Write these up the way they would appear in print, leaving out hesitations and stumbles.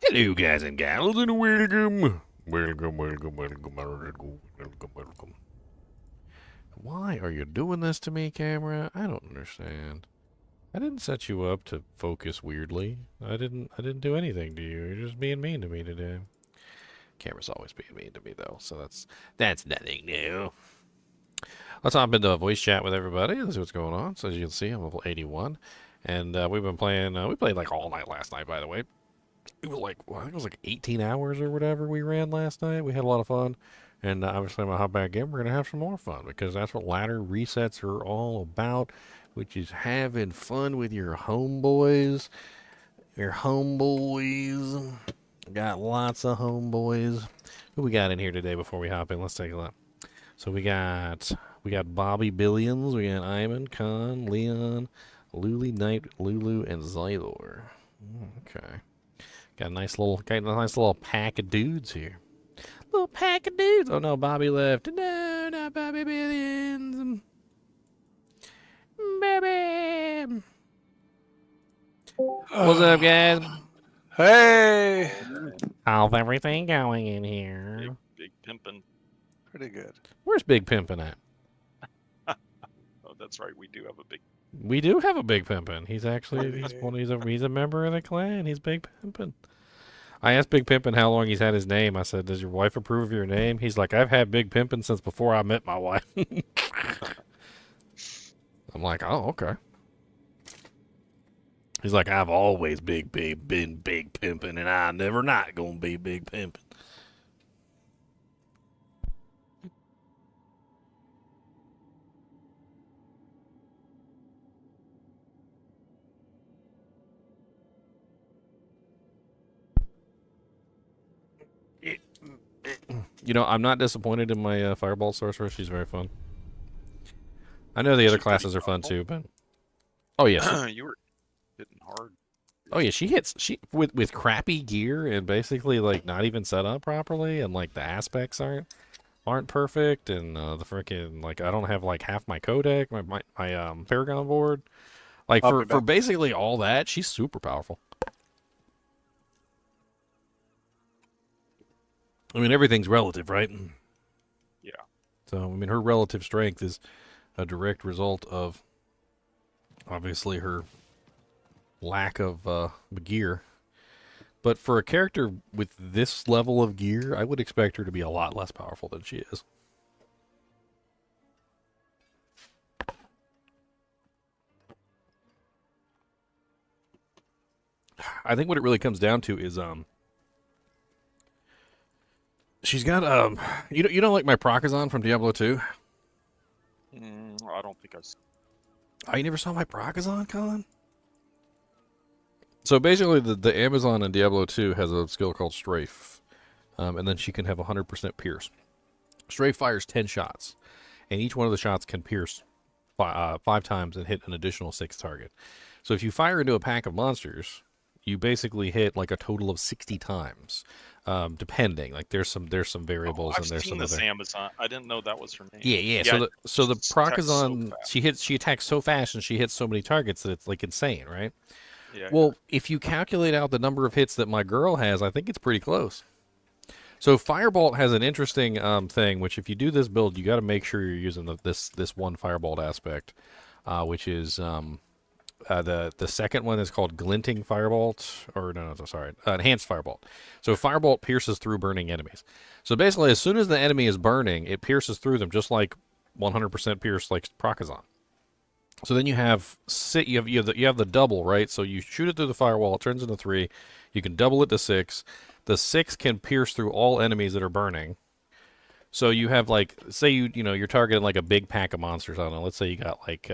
Hello, guys and gals, and welcome. Welcome. Why are you doing this to me, camera? I don't understand. I didn't set you up to focus weirdly. I didn't do anything to you. You're just being mean to me today. Camera's always being mean to me though, so that's nothing new. Let's hop into a voice chat with everybody. Let's see what's going on. So as you can see, I'm level 81, and we've been playing. We played like all night last night, by the way. It was like, well, I think it was like 18 hours or whatever we ran last night. We had a lot of fun. And obviously, I'm going to hop back again. We're going to have some more fun because that's what ladder resets are all about, which is having fun with your homeboys. Your homeboys. Got lots of homeboys. Who we got in here today before we hop in? Let's take a look. So we got Bobby Billions, we got Iman, Khan, Leon, Luli, Knight, Lulu, and Xylor. Okay. Got a nice little pack of dudes here. Little pack of dudes. Oh no, Bobby left. No, not Bobby Billions. Baby. What's up, guys? Hey! How's everything going in here? Big pimpin'. Pretty good. Where's Big Pimpin' at? Oh, that's right. We do have a big. We do have a Big Pimpin'. He's a member of the clan. He's Big Pimpin'. I asked Big Pimpin' how long he's had his name. I said, "Does your wife approve of your name?" He's like, "I've had Big Pimpin' since before I met my wife." I'm like, "Oh, okay." He's like, "I've always been Big Pimpin', and I'm never not gonna be Big Pimpin'." You know, I'm not disappointed in my Fireball Sorcerer. She's very fun. I know the other She's pretty classes are fun powerful. too, but oh yes, You were hitting hard. oh yeah, she hits with crappy gear and basically like not even set up properly, and like the aspects aren't perfect, and the freaking like I don't have like half my codec, my Paragon board. Like I'll be for back. basically all that, she's super powerful. I mean, everything's relative, right? Yeah. So, I mean, her relative strength is a direct result of obviously her lack of gear. But for a character with this level of gear, I would expect her to be a lot less powerful than she is. I think what it really comes down to is she's got you don't like my Procazon from Diablo 2? I don't think I. Oh, you never saw my Procazon, Colin? So basically, the Amazon in Diablo 2 has a skill called Strafe, and then she can have 100% pierce. Strafe fires 10 shots, and each one of the shots can pierce 5 times and hit an additional 6 target. So if you fire into a pack of monsters, you basically hit like a total of 60 times, depending. Like there's some variables I've and there's seen some this other. Amazon. I didn't know that was her name. Yeah. Yeah, So the she attacks so Procazon fast. she attacks so fast and she hits so many targets that it's like insane, right? Yeah. Well, if you calculate out the number of hits that my girl has, I think it's pretty close. So Firebolt has an interesting thing, which if you do this build, you got to make sure you're using this one Firebolt aspect, which is the second one is called Glinting Firebolt, or no, sorry, Enhanced Firebolt. So Firebolt pierces through burning enemies. So basically, as soon as the enemy is burning, it pierces through them, just like 100% pierce like Procazon. So then you have the double, right? So you shoot it through the firewall, it turns into 3. You can double it to 6. The 6 can pierce through all enemies that are burning. So you have like, say you're targeting like a big pack of monsters. I don't know. Let's say you got like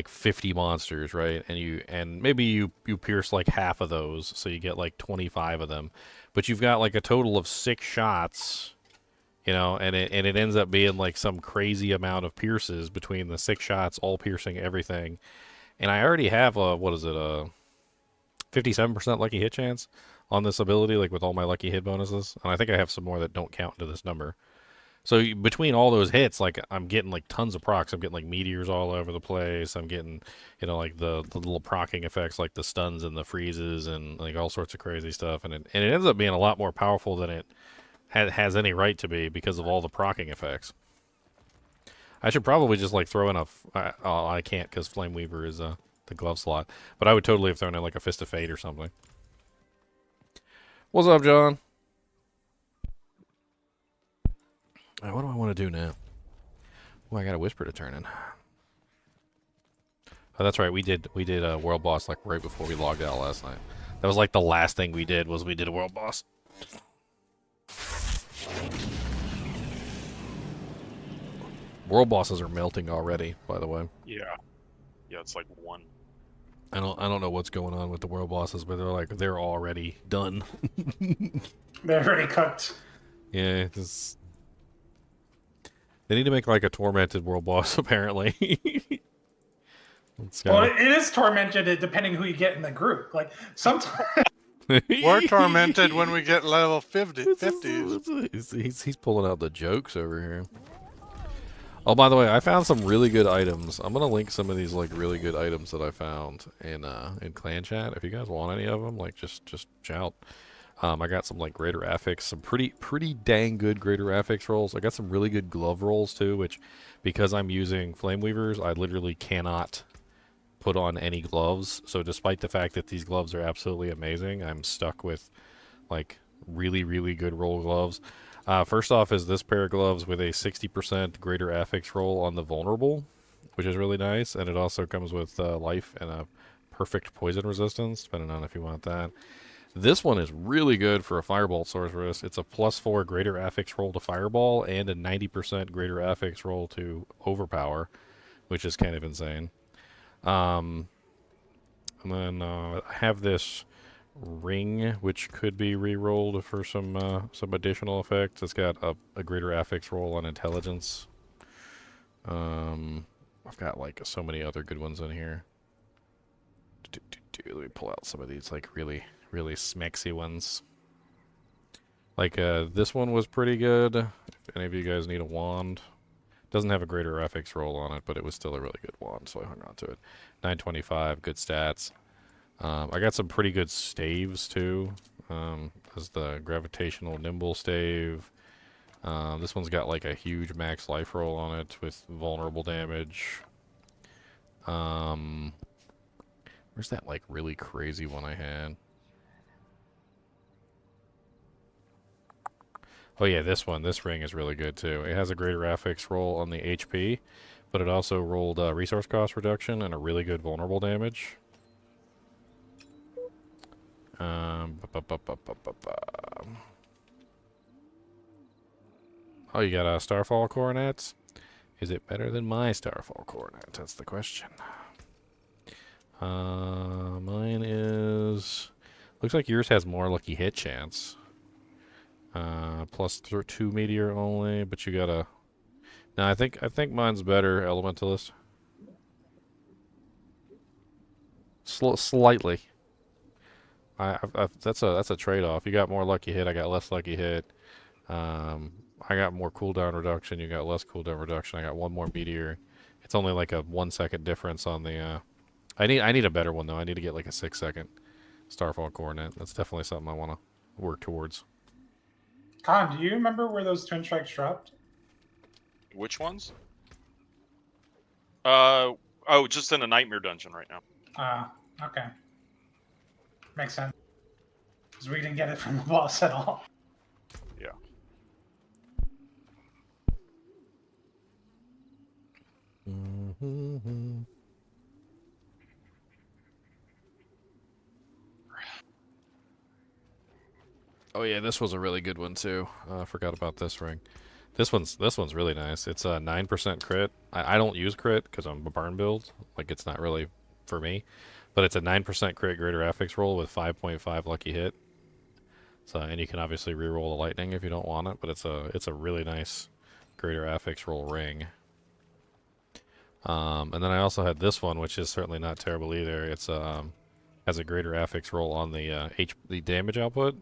50 monsters, right? And maybe you pierce like half of those, so you get like 25 of them. But you've got like a total of 6 shots. And it ends up being like some crazy amount of pierces between the 6 shots, all piercing everything. And I already have a 57% lucky hit chance on this ability, like with all my lucky hit bonuses. And I think I have some more that don't count into this number. So between all those hits, like I'm getting like tons of procs. I'm getting like meteors all over the place. I'm getting, like the little procking effects, like the stuns and the freezes and like all sorts of crazy stuff. And it ends up being a lot more powerful than it has any right to be because of all the procking effects. I should probably just like throw in I can't because Flame Weaver is the glove slot, but I would totally have thrown in like a Fist of Fate or something. What's up, John? What do I want to do now? Oh, I got a Whisper to turn in. Oh, that's right. We did a world boss like right before we logged out last night. That was like the last thing we did was we did a world boss. World bosses are melting already, by the way. Yeah. Yeah, it's like one. I don't know what's going on with the world bosses, but they're already done. They're already cooked. Yeah, they need to make like a tormented world boss apparently. Well, it is tormented depending who you get in the group. Like sometimes We're tormented when we get level 50. He's pulling out the jokes over here. Oh, by the way, I found some really good items. I'm gonna link some of these like really good items that I found in clan chat. If you guys want any of them, like just shout. I got some like greater affix, some pretty dang good greater affix rolls. I got some really good glove rolls too, which because I'm using flame weavers, I literally cannot put on any gloves. So despite the fact that these gloves are absolutely amazing, I'm stuck with like really good roll gloves. First off is this pair of gloves with a 60% greater affix roll on the vulnerable, which is really nice, and it also comes with life and a perfect poison resistance, depending on if you want that. This one is really good for a Firebolt Sorceress. It's a +4 greater affix roll to Fireball and a 90% greater affix roll to Overpower, which is kind of insane. And then I have this ring, which could be re-rolled for some additional effects. It's got a greater affix roll on Intelligence. I've got like so many other good ones in here. Let me pull out some of these like really smexy ones. Like this one was pretty good. If any of you guys need a wand. Doesn't have a greater affix roll on it, but it was still a really good wand, so I hung on to it. 925, good stats. I got some pretty good staves too. There's the gravitational nimble stave. This one's got like a huge max life roll on it with vulnerable damage. Where's that like really crazy one I had? Oh yeah, this one. This ring is really good too. It has a greater affix roll on the HP, but it also rolled resource cost reduction and a really good vulnerable damage. Oh, you got a Starfall Coronet? Is it better than my Starfall Coronet? That's the question. Mine is... Looks like yours has more lucky hit chance. +2 meteor only, but you gotta... No, I think mine's better, Elementalist. Slightly. That's a trade-off. You got more lucky hit, I got less lucky hit. I got more cooldown reduction, you got less cooldown reduction. I got one more meteor. It's only like a 1 second difference on the... I need a better one though. I need to get like a 6 second Starfall Coronet. That's definitely something I want to work towards. Con, do you remember where those twin strikes dropped? Which ones? Just in a nightmare dungeon right now. Okay. Makes sense. Because we didn't get it from the boss at all. Yeah. Oh yeah, this was a really good one too. I forgot about this ring. This one's really nice. It's a 9% crit. I don't use crit because I'm a burn build. Like it's not really for me, but it's a 9% crit greater affix roll with 5.5 lucky hit. So and you can obviously reroll the lightning if you don't want it, but it's a really nice greater affix roll ring. And then I also had this one, which is certainly not terrible either. It's has a greater affix roll on the the damage output.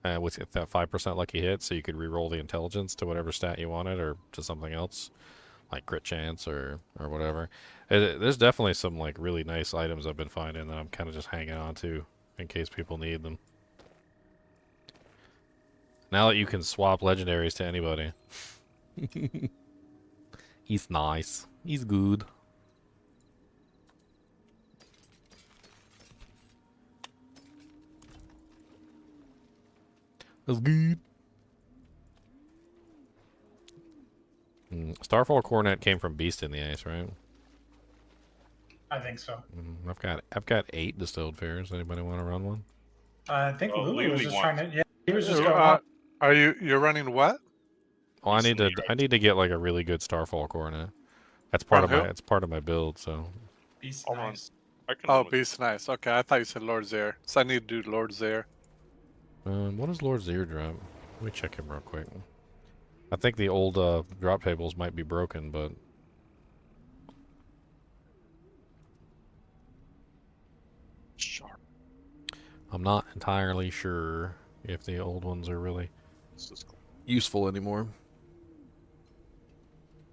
with that 5% lucky hit, so you could re-roll the intelligence to whatever stat you wanted or to something else, like crit chance or whatever. There's definitely some like really nice items I've been finding that I'm kind of just hanging on to in case people need them. Now that you can swap legendaries to anybody. He's nice. He's good. That's good. Starfall Coronet came from Beast in the Ice, right? I think so. I've got 8 distilled fairs. Anybody want to run one? I think Oh, Lulu was Lulu just wants- trying to. Yeah, he was just going on. Are you're running what? Oh, I Beast in need the to Ice. get like a really good Starfall Coronet. That's part From of my who? it's part of my build. So Beast Hold on. nice. I can Oh, run with- Beast Nice. Okay, I thought you said Lord Zare. So I need to do Lord Zare. what does Lord Zir drop? Let me check him real quick. I think the old drop tables might be broken, but Sharp. I'm not entirely sure if the old ones are really This is cool. useful anymore.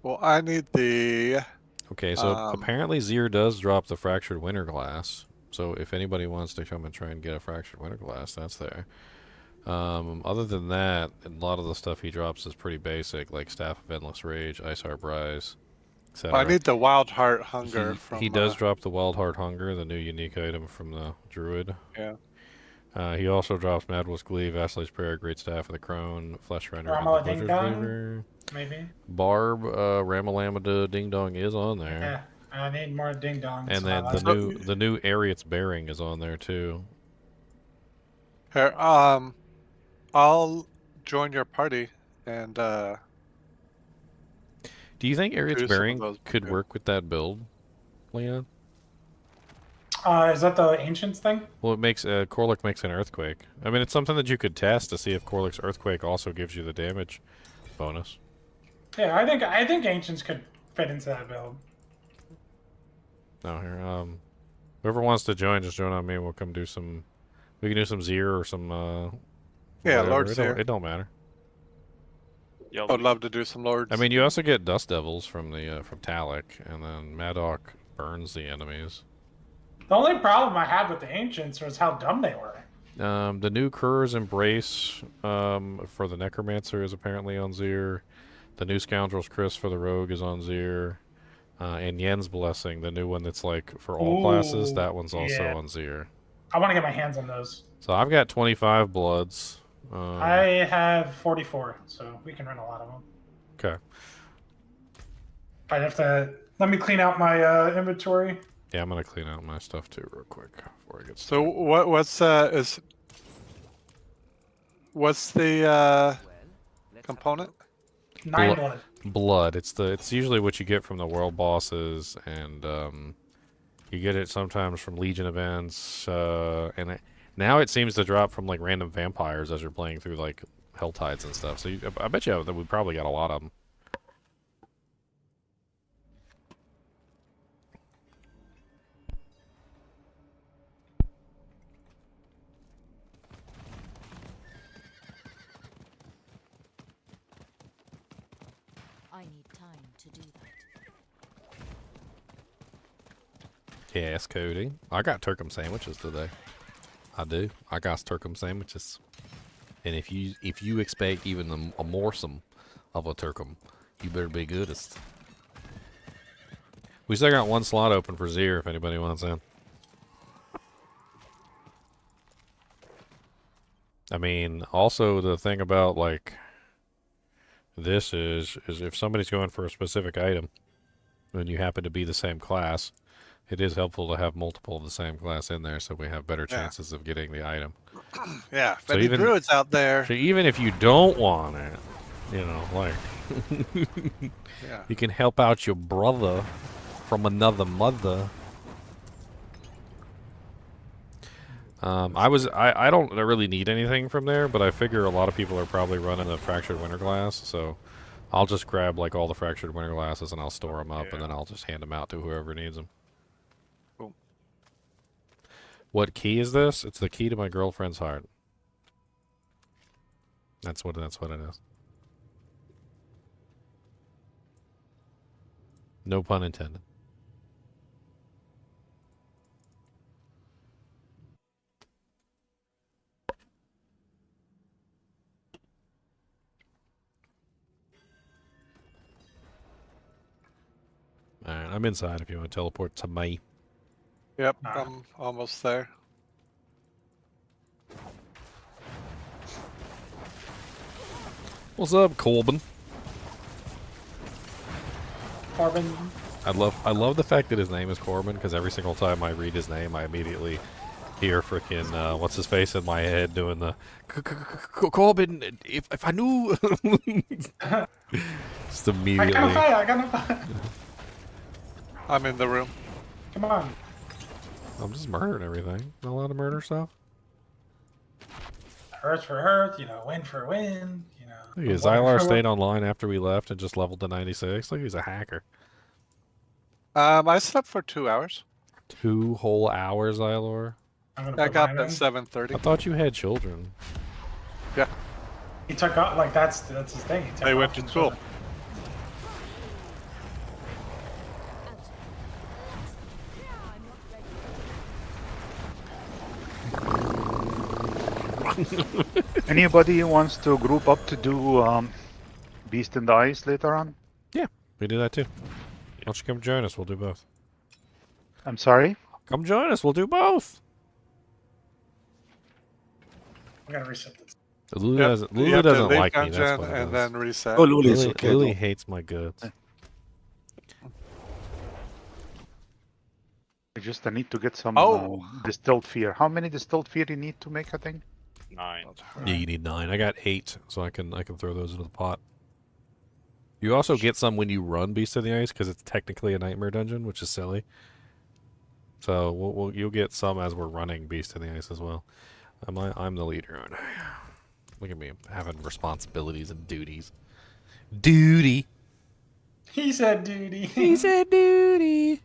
Well, I need the. Okay, so Um, apparently Zir does drop the Fractured Winter Glass. So if anybody wants to come and try and get a Fractured Winter Glass, that's there. Other than that, a lot of the stuff he drops is pretty basic, like Staff of Endless Rage, Ice Harp Rise, etc. I need the Wild Heart Hunger from. He does drop the Wild Heart Hunger, the new unique item from the Druid. Yeah. He also drops Madwell's Glee, Vassali's Prayer, Great Staff of the Crone, Flesh Render, and the Ramala Ding Butcher's Dong? Cleaver. Maybe. Barb, Ramalamada Ding Dong is on there. Yeah. I need more ding dongs. And in my then life. the new Ariat's Bearing is on there too. Here, I'll join your party and Do you think Ariat's Do some of Bearing those, could yeah. work with that build, Leon? Is that the ancients thing? Well, it makes Corlick makes an earthquake. I mean, it's something that you could test to see if Corlick's earthquake also gives you the damage bonus. Yeah, I think ancients could fit into that build. No, here, whoever wants to join, just join on me. We'll come do some. We can do some Zir or some. Yeah, whatever. Lord It Zir. don't, it don't matter. Yeah, I would love to do some Lords. I mean, you also get Dust Devils from the from Talik, and then Madoc burns the enemies. The only problem I had with the ancients was how dumb they were. The new Kur's Embrace for the Necromancer is apparently on Zir. The new Scoundrel's Chris for the Rogue is on Zir. And Yen's Blessing, the new one that's like for all classes, Ooh, that one's also yeah. on Zir. I want to get my hands on those. So I've got 25 bloods. I have 44, so we can run a lot of them. Okay. I have to let me clean out my inventory. Yeah, I'm gonna clean out my stuff too real quick before I get So started. what's the component? 9 Blo- blood. Blood. It's usually what you get from the world bosses, and you get it sometimes from Legion events, now it seems to drop from like random vampires as you're playing through like HellTides and stuff. So I bet you that we probably got a lot of them. I need time to do that. Yes, Cody. I got turkum sandwiches today. I do. I got turkum sandwiches. And if you expect even a morsome of a turkum, you better be goodest. We still got one slot open for Zir if anybody wants in. I mean, also the thing about like this is if somebody's going for a specific item and you happen to be the same class, it is helpful to have multiple of the same class in there so we have better chances of getting the item. Yeah, if So any even- druids out there. So even if you don't want it, you know, like Yeah. you can help out your brother from another mother. I don't really need anything from there, but I figure a lot of people are probably running a Fractured Winter Glass, so I'll just grab like all the Fractured Winter Glasses and I'll store them up, and then I'll just hand them out to whoever needs them. Cool. What key is this? It's the key to my girlfriend's heart. That's what it is. No pun intended. Alright, I'm inside if you want to teleport to me. Yep, Ah. I'm almost there. What's up, Corbin? Corbin. I love the fact that his name is Corbin, because every single time I read his name, I immediately hear frickin' what's his face in my head doing the Corbin. If I knew, just immediately. I got no fire. I'm in the room. Come on. I'm just murdering everything. Not allowed to murder stuff. Earth for Earth, win for win, Look at Zylar stayed online after we left and just leveled to 96. Look, he's a hacker. I slept for 2 hours. 2 whole hours, Zylar. I got up at 7:30. I thought you had children. Yeah. He took off, like, that's his thing. He took They went off to from school. Anybody wants to group up to do Beast in the Ice later on? Yeah, we do that too. Why don't you come join us? We'll do both. I'm sorry? Come join us. We'll do both. I'm gonna reset this. Lulu Yep, doesn't. you Lulu have to doesn't leave like me. That's dungeon what it and is. then reset. Oh, Lulu is Lily, okay. Lily though. hates my guts. I need to get some Oh. distilled fear. How many distilled fear you need to make a thing? 9. Yeah, you need 9. I got 8, so I can throw those into the pot. You also get some when you run Beast of the Ice because it's technically a nightmare dungeon, which is silly. So you'll get some as we're running Beast of the Ice as well. I'm the leader. Aren't I? Look at me having responsibilities and duties. Duty. He said duty. He said duty.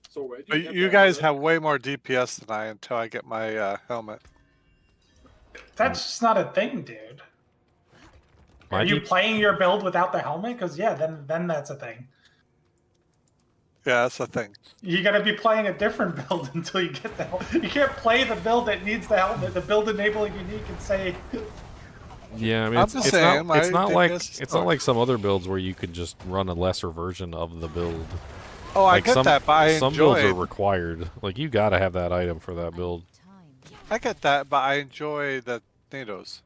So where do But get you that guys from? have way more DPS than I until I get my helmet. That's just not a thing, dude. My Are you D- playing your build without the helmet? Because yeah, then that's a thing. Yeah, that's the thing. You gotta be playing a different build until you get the helmet. You can't play the build that needs the helmet. The build enabling unique and say, Yeah, I mean, I'm it's, just it's saying, not. It's my not like DPS is it's not low. like some other builds where you can just run a lesser version of the build. Oh, Like I get some, that, but I some builds are enjoy. required. Like you gotta have that item for that build. Time. I get that, but I enjoy the NATOs.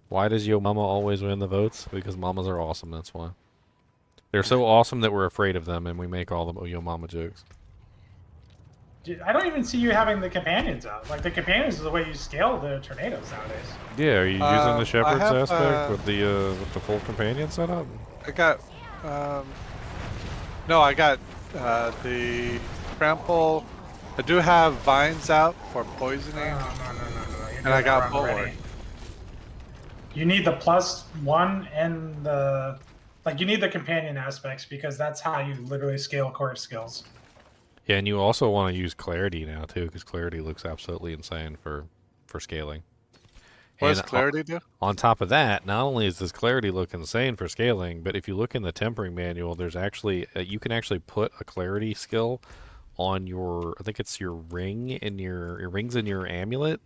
Why does Yo Mama always win the votes? Because mamas are awesome. That's why. They're so awesome that we're afraid of them, and we make all the Yo Mama jokes. Dude, I don't even see you having the companions out. Like the companions is the way you scale the tornadoes nowadays. Yeah, are you using I the Shepherd's have, aspect with the full companion setup? I got, no, I got the trample. I do have vines out for poisoning. No. You're And I doing got that wrong bulwark. already. You need the +1 and the you need the companion aspects because that's how you literally scale core skills. Yeah, and you also want to use Clarity now too, because Clarity looks absolutely insane for scaling. What does And clarity do? On top of that, not only does Clarity look insane for scaling, but if you look in the tempering manual, there's actually you can actually put a Clarity skill on your, I think it's your ring in your rings in your amulet,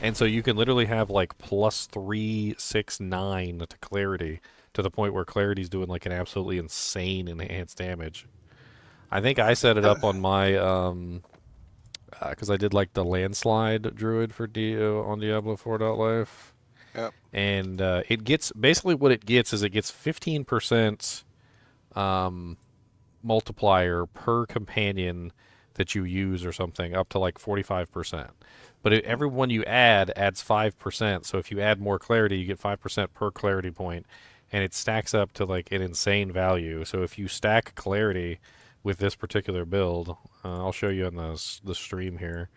and so you can literally have like +3, 6, 9 to Clarity to the point where Clarity's doing like an absolutely insane enhanced damage. I think I set it up on my because I did like the landslide druid for on Diablo 4.life. Yep. And it gets basically what it gets is it gets 15% multiplier per companion that you use or something up to like 45%. But every one you add adds 5%. So if you add more clarity, you get 5% per clarity point, and it stacks up to like an insane value. So if you stack clarity with this particular build, I'll show you on the stream here.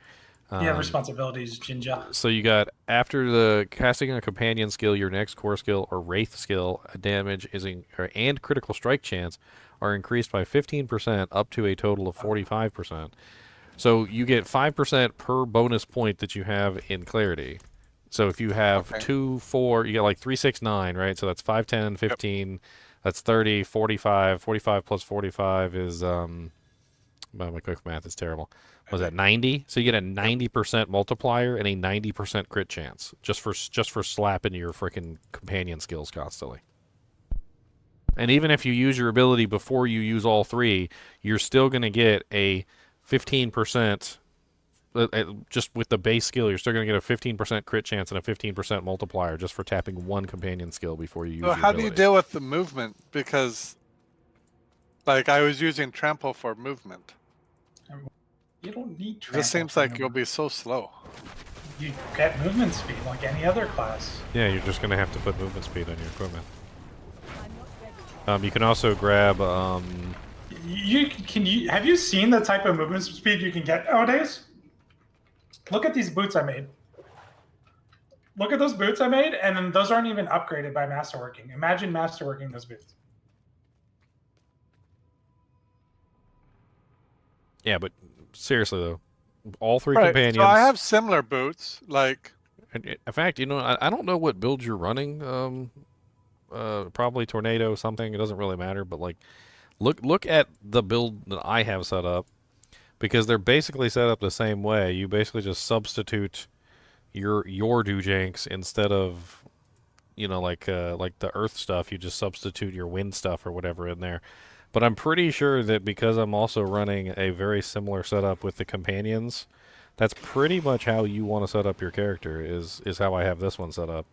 You have responsibilities, Jinja. So you got, after the casting a companion skill, your next core skill or wraith skill damage and critical strike chance are increased by 15% up to a total of 45%. So you get 5% per bonus point that you have in clarity. So if you have Okay. 2, 4, you get like 3, 6, 9, right? So that's 5, 10, 15. That's 30, 45. 45 plus 45 is well, my quick math is terrible. Was that 90? So you get a 90% multiplier and a 90% crit chance just for slapping your freaking companion skills constantly. And even if you use your ability before you use all 3, you're still going to get a 15%. Just with the base skill, you're still going to get a 15% crit chance and a 15% multiplier just for tapping one companion skill before you use So your how ability. do you deal with the movement? Because, like, I was using trample for movement. You don't need It trample. just seems for like you'll movement. be so slow. You get movement speed like any other class. Yeah, you're just going to have to put movement speed on your equipment. You can also grab. Have you seen the type of movement speed you can get nowadays? Look at these boots I made. Look at those boots I made, and then those aren't even upgraded by masterworking. Imagine masterworking those boots. Yeah, but seriously though, all 3 Right. companions. So I have similar boots. Like, In fact, you know, I don't know what build you're running. Probably tornado something. It doesn't really matter. But like, look at the build that I have set up, because they're basically set up the same way. You basically just substitute your Doojanks instead of, you know, like the earth stuff. You just substitute your wind stuff or whatever in there. But I'm pretty sure that because I'm also running a very similar setup with the companions, that's pretty much how you want to set up your character. Is how I have this one set up.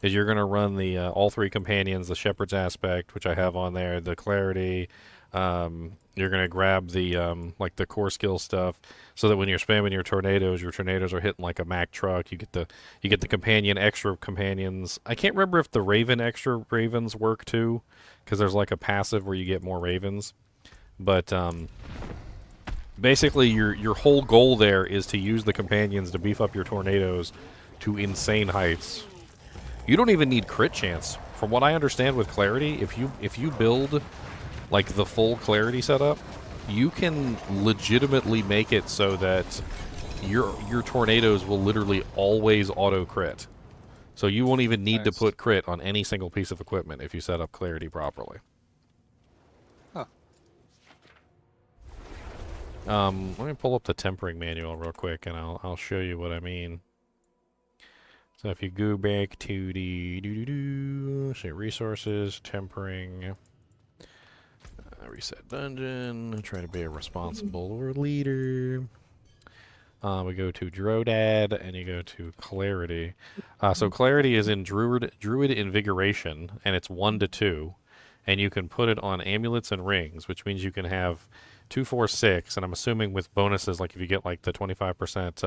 Is you're going to run the all 3 companions, the shepherd's aspect, which I have on there, the clarity. You're going to grab the like the core skill stuff, so that when you're spamming your tornadoes are hitting like a Mack truck. You get the companion extra companions. I can't remember if the Raven extra ravens work too, because there's like a passive where you get more ravens. But basically, your whole goal there is to use the companions to beef up your tornadoes to insane heights. You don't even need crit chance. From what I understand with clarity, if you build like the full clarity setup, you can legitimately make it so that your tornadoes will literally always auto crit. So you won't even need to put crit on any single piece of equipment if you set up clarity properly. Huh. Let me pull up the tempering manual real quick, and I'll show you what I mean. So if you go back to the say resources, tempering, reset dungeon, try to be a responsible leader. We go to Drodad, and you go to Clarity. So Clarity is in Druid Invigoration, and it's 1 to 2, and you can put it on amulets and rings, which means you can have 2, 4, 6, and I'm assuming with bonuses, like if you get like the 25%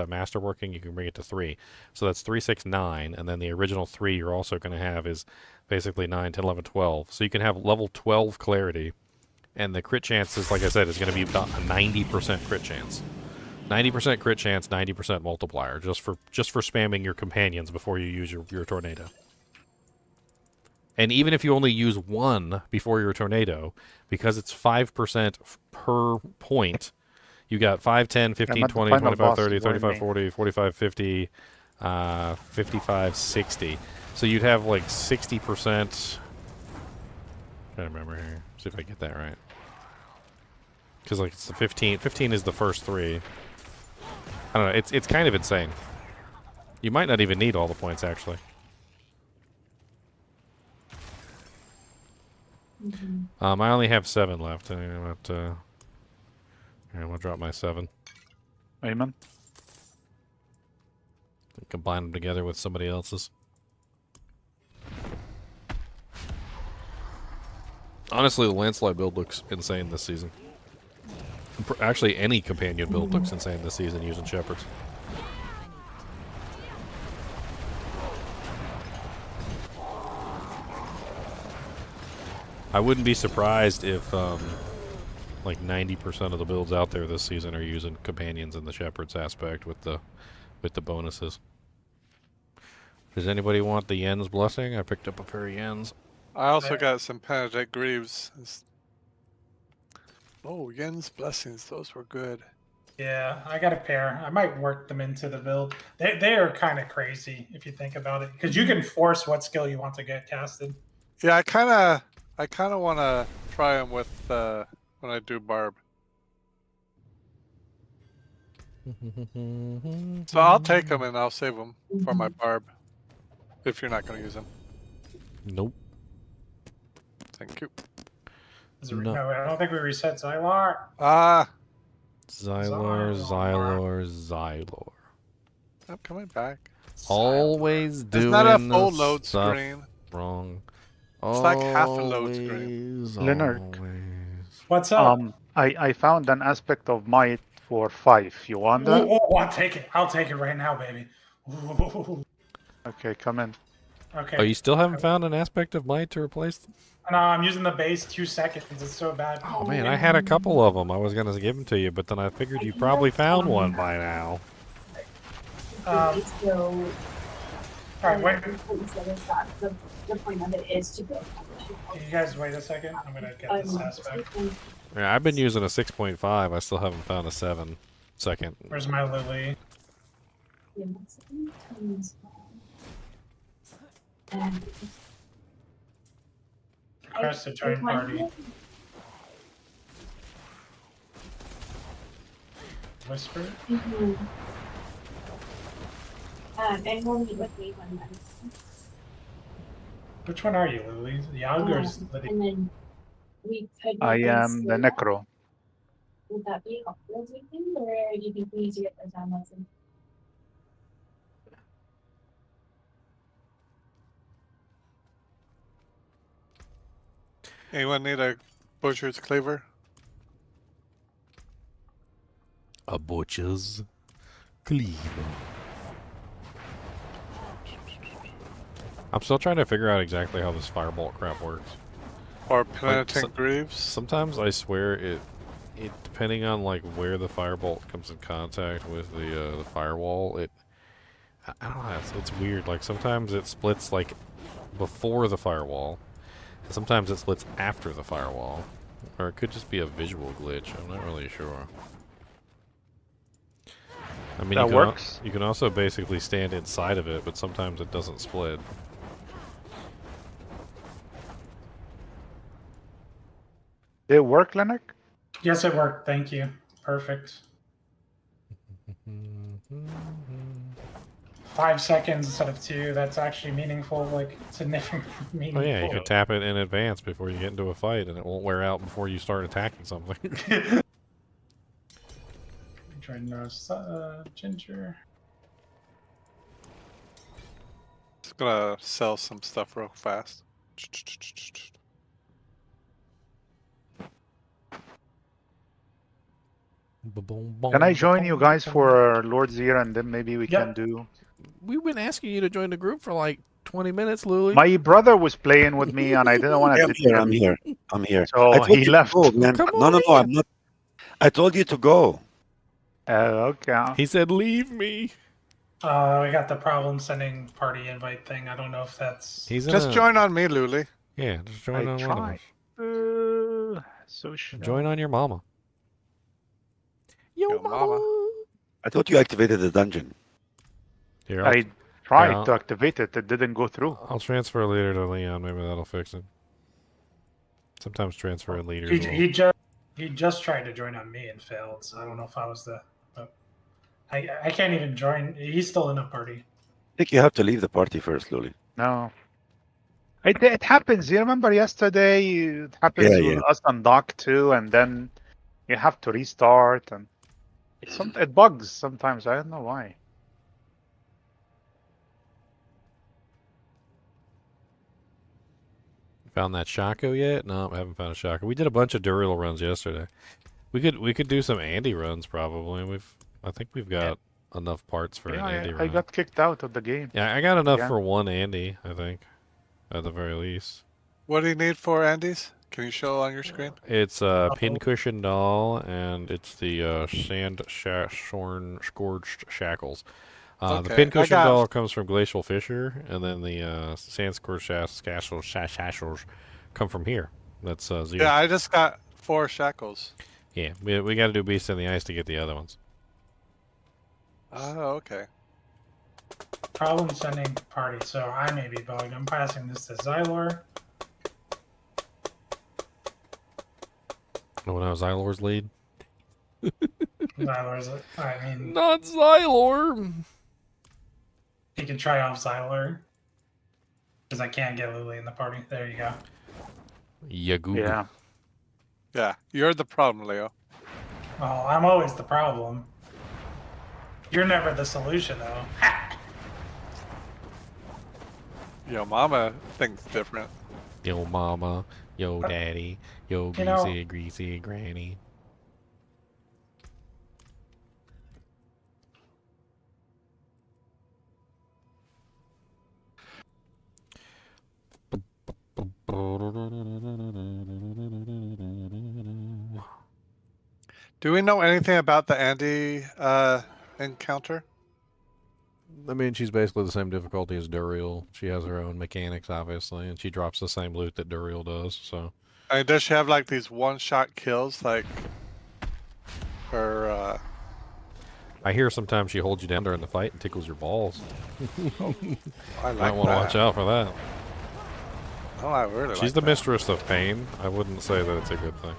masterworking, you can bring it to 3. So that's 3, 6, 9, and then the original 3 you're also going to have is basically 9, 10, 11, 12. So you can have level 12 Clarity, and the crit chance is, like I said, is going to be about a 90% crit chance. 90% crit chance, 90% multiplier, just for spamming your companions before you use your tornado. And even if you only use 1 before your tornado, because it's 5% per point, you got 5, 10, 15, 20, 25, 30, 35, 40, 45, 50, 55, 60. So you'd have like 60%. I'm trying to remember here. See if I get that right. Because like it's the 15. 15 is the first 3. I don't know. It's kind of insane. You might not even need all the points, actually. I only have 7 left. I'm going to drop my 7. Amen. Combine them together with somebody else's. Honestly, the Landslide build looks insane this season. Actually, any companion build looks insane this season using Shepherds. I wouldn't be surprised if like 90% of the builds out there this season are using companions in the Shepherds aspect with the bonuses. Does anybody want the Yen's blessing? I picked up a pair of Yen's. I also got some Penitent Greaves. Oh, Yen's blessings. Those were good. Yeah, I got a pair. I might work them into the build. They are kind of crazy if you think about it, because you can force what skill you want to get casted. Yeah, I kind of want to try them with when I do barb. So I'll take them and I'll save them for my barb. If you're not going to use them, Nope. thank you. No. No, I don't think we reset Xylar. Ah, Xylor, Xylor, Xylor. I'm coming back. Always doing Isn't that a the full load stuff screen? wrong. It's like half a load screen. Leonard. Always. What's up? I found an aspect of might for 5. You want that? Oh, I'll take it. I'll take it right now, baby. Ooh. Okay, come in. Okay. Oh, you still haven't found an aspect of might to replace them? No, I'm using the base 2 seconds. It's so bad. Oh man, I had a couple of them. I was gonna give them to you, but then I figured you probably found one by now. All right, wait. The point of it is to go. Can you guys wait a second? I'm gonna get this aspect. Yeah, I've been using a 6.5. I still haven't found a 7 second. Where's my Lily? And Press to join party. Whisper. and we'll meet with me when then. Which one are you, Lily? Yag or Lily? And then we could. I am the Necro. Would that be helpful, do you think, or do you think we need to get those downloads in? Anyone need a butcher's cleaver? A butcher's cleaver. I'm still trying to figure out exactly how this firebolt crap works. Or penitent greaves? Sometimes I swear it depending on like where the firebolt comes in contact with the firewall, I don't know, it's weird. Like sometimes it splits like before the firewall, and sometimes it splits after the firewall, or it could just be a visual glitch. I'm not really sure. I mean, That works. You can also basically stand inside of it, but sometimes it doesn't split. Did it work, Leonard? Yes, it worked. Thank you. Perfect. 5 seconds instead of 2. That's actually meaningful. Like significant Oh meaningful. yeah, you could tap it in advance before you get into a fight, and it won't wear out before you start attacking something. Join Ginger. Just gonna sell some stuff real fast. Can I join you guys for Lord Zira, and then maybe we can do... We've been asking you to join the group for like 20 minutes, Louie. My brother was playing with me, and I didn't want to... I'm here. So I told he you to left. go, man. Come No, on I'm not. I told you to go. Okay. He said, "Leave me." We got the problem sending party invite thing. I don't know if that's. He's in Just a- join on me, Luli. Yeah, just join I on one of tried. us. Social. Join on your mama. Yo, Yo, mama. I thought you activated the dungeon. Here, I tried Yeah. to activate it. It didn't go through. I'll transfer a leader to Leon. Maybe that'll fix it. Sometimes transferring leaders. He just tried to join on me and failed. So I don't know if I was the. But I can't even join. He's still in a party. I think you have to leave the party first, Luli. No. It happens. You remember yesterday? It happens Yeah, with us on Dock too, and then you have to restart, and it bugs sometimes. I don't know why. Found that Shaco yet? No, I haven't found a Shaco. We did a bunch of Dural runs yesterday. We could do some Andy runs probably. I think we've got enough parts for Yeah, an Andy I run. got kicked out of the game. Yeah, I got enough Yeah. for one Andy, I think, at the very least. What do you need for Andy's? Can you show on your screen? It's a pincushion doll, and it's the sand-shorn scourged shackles. The Okay, pincushion I got- doll comes from Glacial Fissure, and then the sand scourged shackles come from here. That's Zero. Yeah, I just got 4 shackles. Yeah, we got to do Beast in the Ice to get the other ones. Oh, okay. Problem sending party, so I may be bugged. I'm passing this to Xylor. Oh, now Xylor's lead. Xylor's, I mean, Not Xylor. you can try off Xylor. Because I can't get Luli in the party. There you go. Yagoo. Yeah. Yeah, you're the problem, Leo. Well, I'm always the problem. You're never the solution, though. Yo, mama thinks different. Yo mama, yo daddy, yo You know- greasy, greasy granny. Do we know anything about the Andy encounter? I mean, she's basically the same difficulty as Duriel. She has her own mechanics, obviously, and she drops the same loot that Duriel does, so... I mean, does she have like these one-shot kills, like her? I hear sometimes she holds you down during the fight and tickles your balls. I like Might want to watch out for that. Oh, I really. She's like the that. mistress of pain. I wouldn't say that it's a good thing.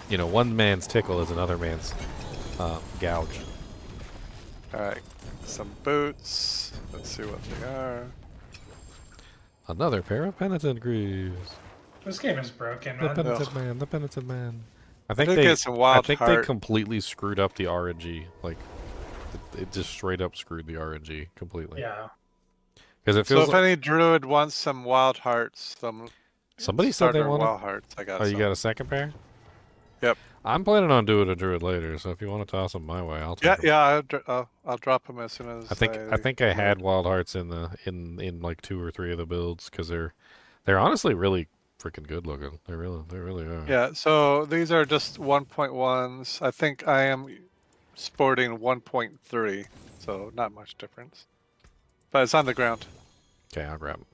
You know, one man's tickle is another man's gouge. All right, some boots. Let's see what they are. Another pair of penitent greaves. This game is broken, The man. penitent man, the penitent man. I I think did they, get some wild I think heart. they completely screwed up the RNG. Like, it just straight up screwed the RNG completely. Yeah. Because it So feels if like any druid wants some wild hearts, some somebody said they starter wanted. wild hearts. I got. Oh, you some. got a second pair? Yep. I'm planning on doing a druid later, so if you want to toss them my way, I'll take Yeah, 'em. yeah. I'll drop them as soon as. I think I had wild hearts in the in like 2 or 3 of the builds because they're honestly really freaking good looking. They really are. Yeah. So these are just 1.1s. I think I am sporting 1.3, so not much difference. But it's on the ground. Okay, I'll grab them.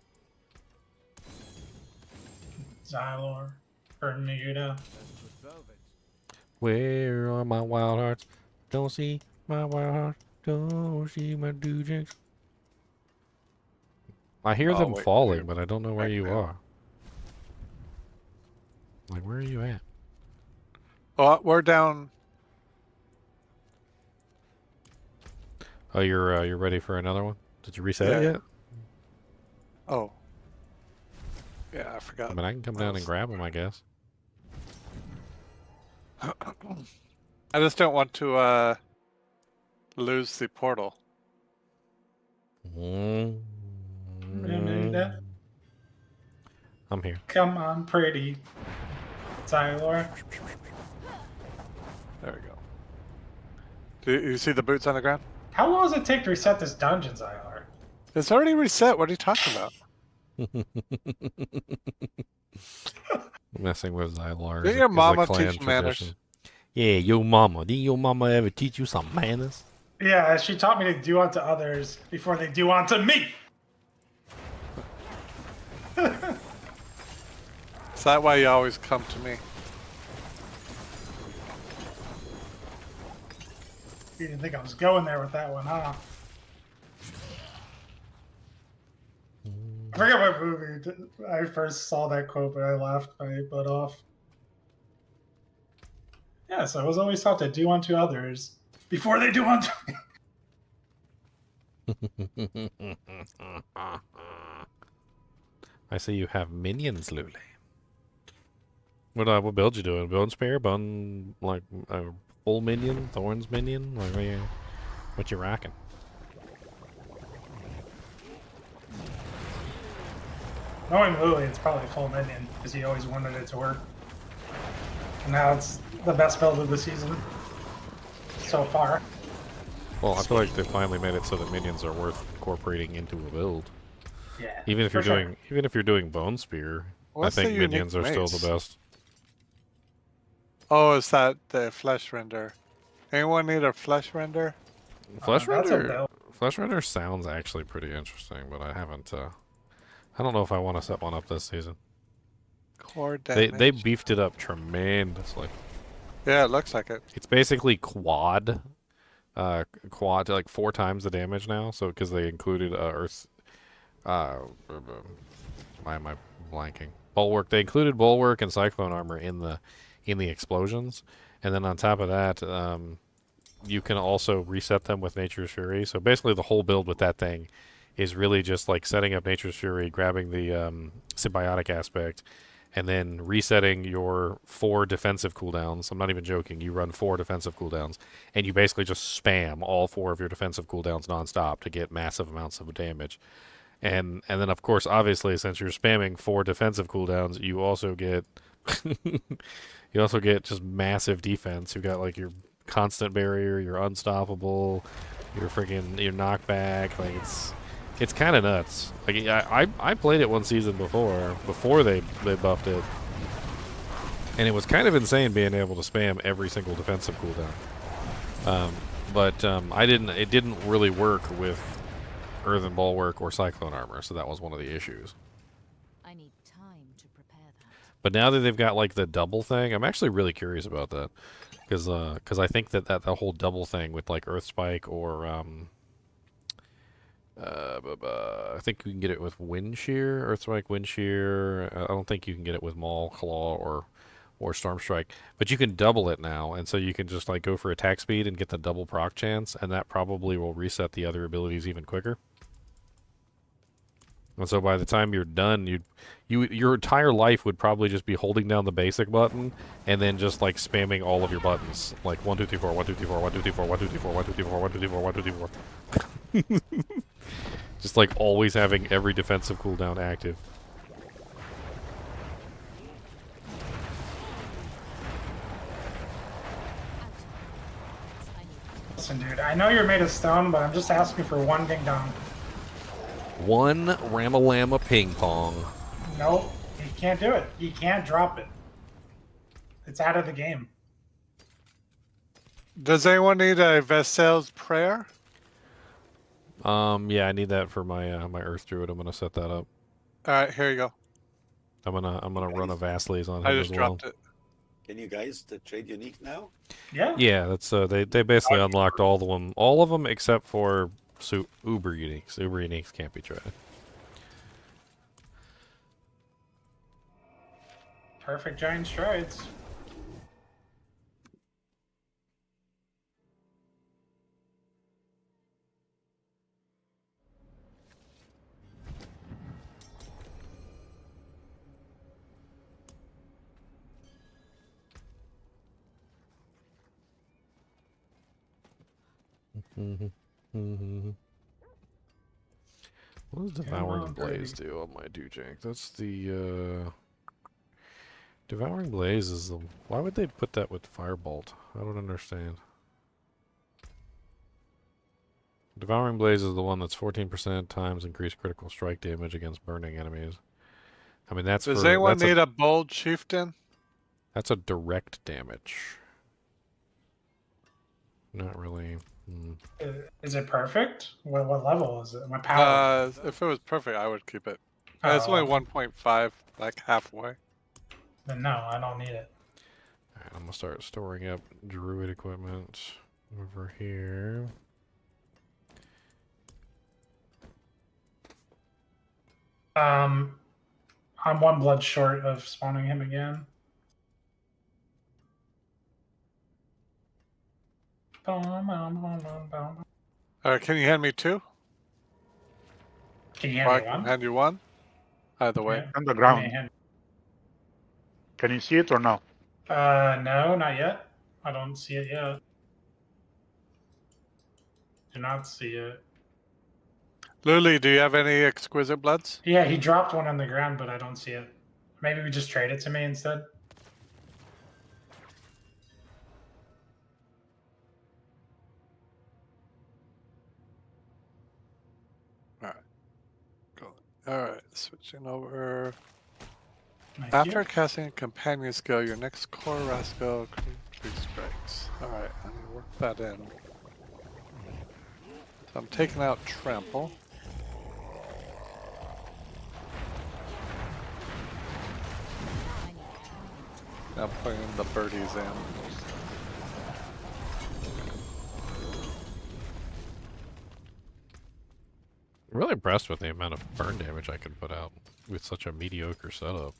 Xylor. Bermuda. Where are my wild hearts? Don't see my wild hearts. Don't see my doojies. I hear Oh, them wait, falling, you're but I don't know where back you there. are. Like, where are you at? Oh, we're down. Oh, you're ready for another one? Did you reset it Yeah. yet? Oh. Yeah, I forgot. I mean, I can come down and grab them, I guess. I just don't want to lose the portal. Bermuda. I'm here. Come on, pretty. Xylor. There we go. Do you see the boots on the ground? How long does it take to reset this dungeon, Xylor? It's already reset. What are you talking about? Messing with Xylar. Did is a- your is a mama clan teach manners? tradition. Yeah, your mama. Did your mama ever teach you some manners? Yeah, she taught me to do unto others before they do unto me. Is that why you always come to me? You didn't think I was going there with that one, huh? I forget what movie I first saw that quote, but I laughed my butt off. Yeah, so I was always taught to do unto others before they do unto me. I see you have minions, Luli. What build you doing? Bone spear, bone like full minion, thorns minion. Like what you rocking? Knowing Lily, it's probably full minion because he always wanted it to work. And now it's the best build of the season so far. Well, I feel like they finally made it so that minions are worth incorporating into a build. Yeah. Even if for you're sure. doing bone spear, What's I the think unique minions are still mace? the best. Oh, is that the flesh render? Anyone need a flesh render? Flesh that's a render. build. Flesh render sounds actually pretty interesting, but I haven't. I don't know if I want to set one up this season. Core They damage. beefed it up tremendously. Yeah, it looks like it. It's basically quad to like 4 times the damage now. So because they included Earth, why am I blanking? Bulwark. They included bulwark and cyclone armor in the explosions, and then on top of that, you can also reset them with Nature's Fury. So basically, the whole build with that thing is really just like setting up Nature's Fury, grabbing the symbiotic aspect, and then resetting your 4 defensive cooldowns. I'm not even joking. You run 4 defensive cooldowns, and you basically just spam all 4 of your defensive cooldowns nonstop to get massive amounts of damage. And then of course, obviously, since you're spamming 4 defensive cooldowns, you also get just massive defense. You got like your constant barrier, your unstoppable, your knockback. Like it's kind of nuts. Like I played it one season before they buffed it, and it was kind of insane being able to spam every single defensive cooldown. But it didn't really work with Earthen Bulwark or Cyclone Armor, so that was one of the issues. I need time to prepare that. But now that they've got like the double thing, I'm actually really curious about that, because I think that the whole double thing with like Earth Spike or I think you can get it with Wind Shear, Earth Spike, Wind Shear. I don't think you can get it with Maul, Claw, or Storm Strike, but you can double it now, and so you can just like go for attack speed and get the double proc chance, and that probably will reset the other abilities even quicker. And so by the time you're done, your entire life would probably just be holding down the basic button and then just like spamming all of your buttons, like 1 2 3 4 1 2 3 4 1 2 3 4 1 2 3 4 1 2 3 4 1 2 3 4 1 2 3 4. Just like always having every defensive cooldown active. Listen, dude, I know you're made of stone, but I'm just asking for one ding dong. One Ramalama ping pong. Nope, you can't do it. You can't drop it. It's out of the game. Does anyone need a Vessel's Prayer? Yeah, I need that for my my Earth Druid. I'm gonna set that up. All right, here you go. I'm gonna run a Vastly's on him I as just well. dropped it. Can you guys trade unique now? Yeah. Yeah, that's they basically unlocked all of them except for Uber Uniques. Uber Uniques can't be traded. Perfect giant strides. What does Devouring Blaze do on my Dujak? That's the Devouring Blaze is the. Why would they put that with Firebolt? I don't understand. Devouring Blaze is the one that's 14% times increased critical strike damage against burning enemies. I mean, that's Does for, anyone that's need a bold chieftain? That's a direct damage. Not really. Is it perfect? What level is it? What power? If it was perfect, I would keep it. It's only 1.5, like halfway. Then no, I don't need it. Alright, I'm gonna start storing up druid equipment over here. I'm 1 blood short of spawning him again. Can you hand me 2? Can you Or hand I me can 1? hand you 1? Either way. Yeah. On the Give me a ground. hand. Can you see it or no? No, not yet. I don't see it yet. Do not see it. Luli, do you have any exquisite bloods? Yeah, he dropped one on the ground, but I don't see it. Maybe we just trade it to me instead. Alright, switching over. Thank After you. casting a companion skill, your next core rascal complete strikes. Alright, I need to work that in. So I'm taking out Trample. I need time to Now I'm putting the birdies in. I'm really impressed with the amount of burn damage I can put out with such a mediocre setup.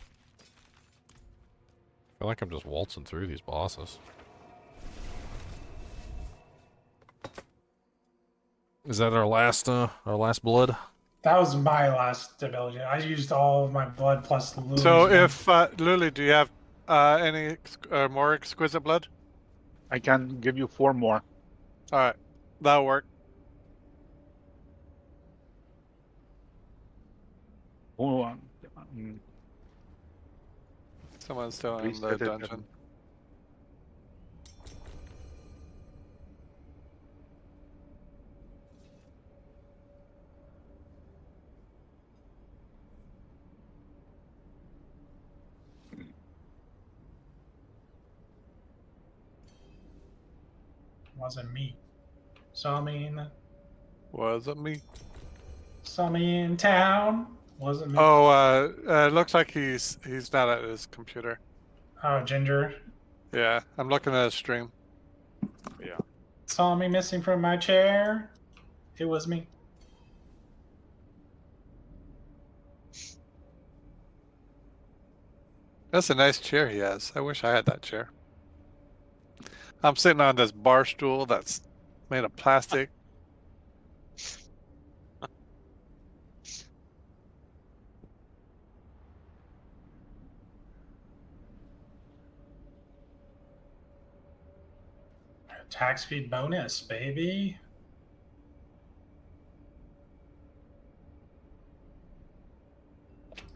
I feel like I'm just waltzing through these bosses. Is that our last blood? That was my last ability. I used all of my blood plus Luli's. So if Luli, do you have any more exquisite blood? I can give you 4 more. All right, that'll work. Oh, Someone's still in Please the let it dungeon. happen. Wasn't me. Saw me Wasn't me. in town. Wasn't me. Oh, looks like he's not at his computer. Oh, Ginger. Yeah, I'm looking at his stream. Yeah. Saw me missing from my chair. It was me. That's a nice chair he has. I wish I had that chair. I'm sitting on this bar stool that's made of plastic. Attack speed bonus, baby.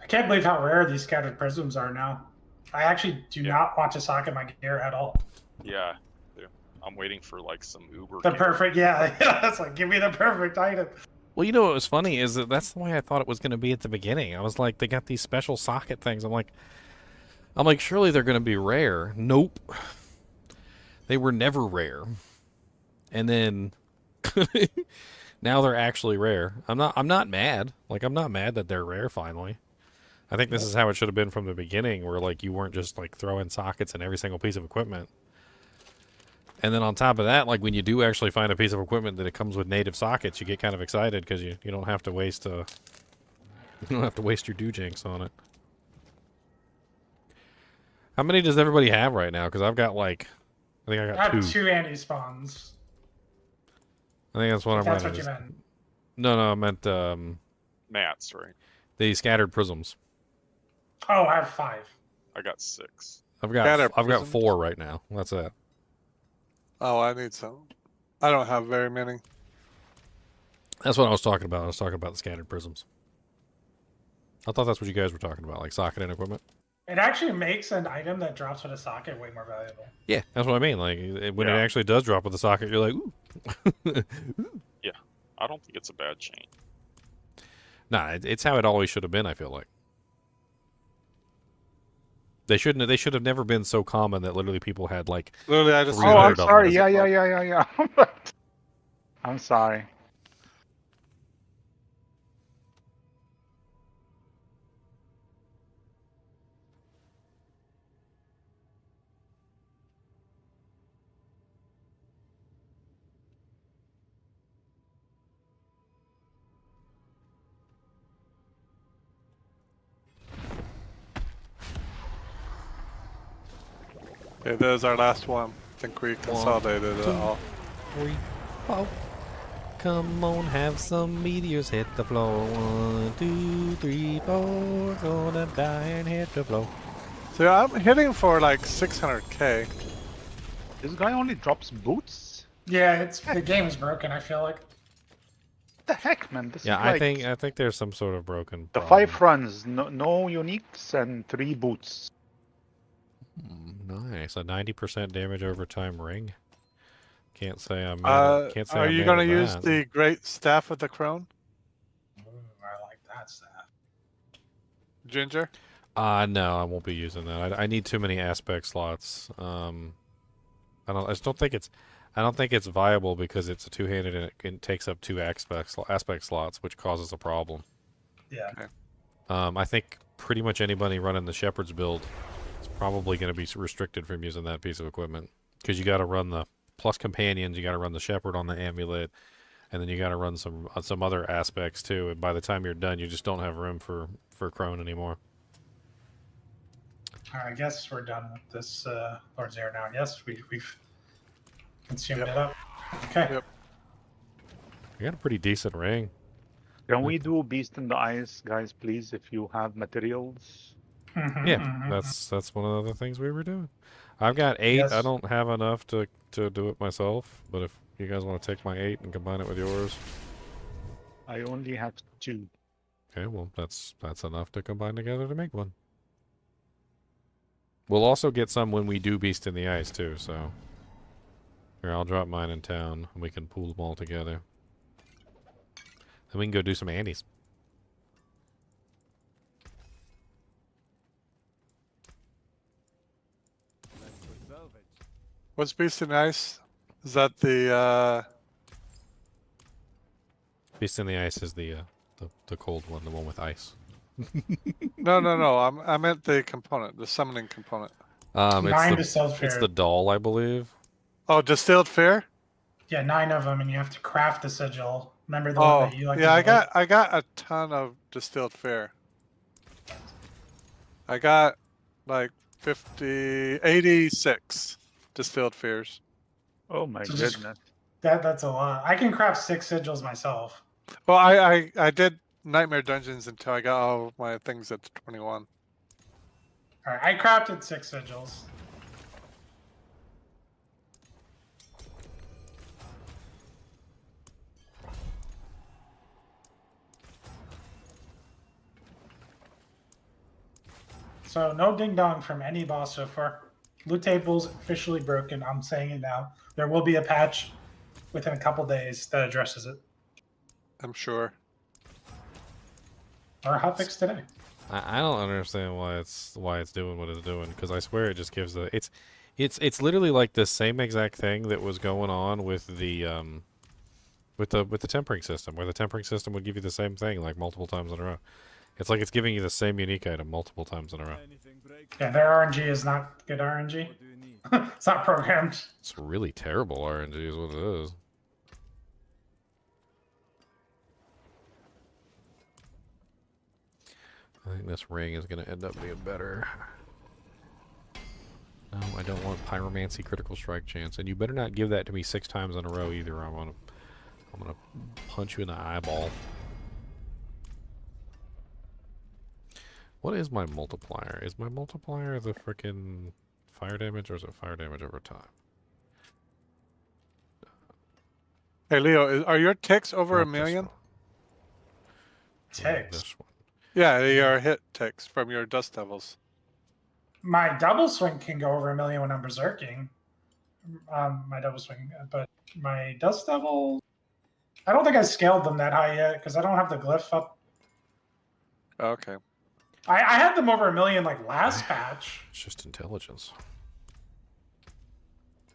I can't believe how rare these scattered prisms are now. I actually do not want to socket my gear at all. Yeah. I'm waiting for like some Uber. The gear. perfect, yeah. That's like, give me the perfect item. Well, you know what was funny is that's the way I thought it was going to be at the beginning. I was like, they got these special socket things. I'm like, surely they're going to be rare. Nope. They were never rare. And then now they're actually rare. I'm not mad. Like, I'm not mad that they're rare finally. I think this is how it should have been from the beginning, where like you weren't just like throwing sockets in every single piece of equipment. And then on top of that, like when you do actually find a piece of equipment that it comes with native sockets, you get kind of excited because you don't have to waste your dojinks on it. How many does everybody have right now? Because I've got like, I think I I got have 2. 2 anti-spawns. I think that's what I'm That's running. what you meant. No, I meant Mats, right? the scattered prisms. Oh, I have 5. I got 6. I've got Scattered 4 right now. That's it. Oh, I need some. I don't have very many. That's what I was talking about. I was talking about the scattered prisms. I thought that's what you guys were talking about, like socket and equipment. It actually makes an item that drops with a socket way more valuable. Yeah, that's what I mean. Like when it Yeah. actually does drop with the socket, you're like, ooh. Yeah. I don't think it's a bad chain. Nah, it's how it always should have been. I feel like they should have never been so common that literally people had like. Literally, I just. Oh, Oh, I'm 300 of sorry. them. Yeah. I'm sorry. Okay, there's our last one. I think we consolidated it 2, all. 3, 4. Come on, have some meteors hit the floor. 1, 2, 3, 4. Gonna die and hit the floor. So I'm hitting for like 600k. This guy only drops boots? Yeah, the game's broken, I feel like. What the heck, man? This Yeah, is like I think there's some sort of broken. the problem. 5 runs, no uniques and 3 boots. Nice, a 90% damage over time ring. Can't say I'm. Can't say Are I'm you mad gonna at use that. the great staff of the crone, Ooh, I like that stuff. Ginger? No, I won't be using that. I need too many aspect slots. I just don't think it's. I don't think it's viable because it's a two-handed and it takes up 2 aspect slots, which causes a problem. Yeah. Okay. I think pretty much anybody running the Shepherd's build is probably going to be restricted from using that piece of equipment because you got to run the plus companions, you got to run the Shepherd on the amulet, and then you got to run some other aspects too. And by the time you're done, you just don't have room for Crone anymore. I guess we're done with this Lord's Air now. Yes, we've consumed it up. Okay. Yep. You got a pretty decent ring. Can we do Beast in the Ice, guys, please, if you have materials? Yeah, that's one of the things we were doing. I've got 8. Yes. I don't have enough to do it myself, but if you guys want to take my 8 and combine it with yours, I only have 2. okay, well that's enough to combine together to make one. We'll also get some when we do Beast in the Ice too. So here, I'll drop mine in town, and we can pool them all together. Then we can go do some Andes. What's Beast in the Ice? Is that the Beast in the Ice is the cold one, the one with ice. No, I meant the component, the summoning component. It's 9 the, distilled it's fare. the doll, I believe. Oh, distilled fare? Yeah, 9 of them, and you have to craft the sigil. Remember the one Oh, that you like? yeah, to I got a ton of distilled fare. I got like 86 distilled fares. Oh my So just- goodness. That's a lot. I can craft 6 sigils myself. Well, I did Nightmare Dungeons until I got all of my things at 21. All right, I crafted 6 sigils. So no ding dong from any boss so far. Loot table's officially broken. I'm saying it now. There will be a patch within a couple days that addresses it, I'm sure. or a hotfix today. I don't understand why it's doing what it's doing, because I swear it just gives the it's literally like the same exact thing that was going on with the tempering system, where the tempering system would give you the same thing like multiple times in a row. It's like it's giving you the same unique item multiple times in a row. Yeah, their RNG is not good RNG. It's not programmed. It's really terrible RNG is what it is. I think this ring is going to end up being better. No, I don't want pyromancy critical strike chance, and you better not give that to me 6 times in a row either. I'm gonna punch you in the eyeball. What is my multiplier? Is my multiplier the frickin' fire damage, or is it fire damage over time? Hey, Leo, are your ticks over Not a this million? one. Ticks. This one. Yeah, they are hit ticks from your Dust Devils. My double swing can go over a million when I'm berserking. My double swing, but my Dust Devil, I don't think I scaled them that high yet because I don't have the glyph up. Okay. I had them over a million like last patch, It's just intelligence.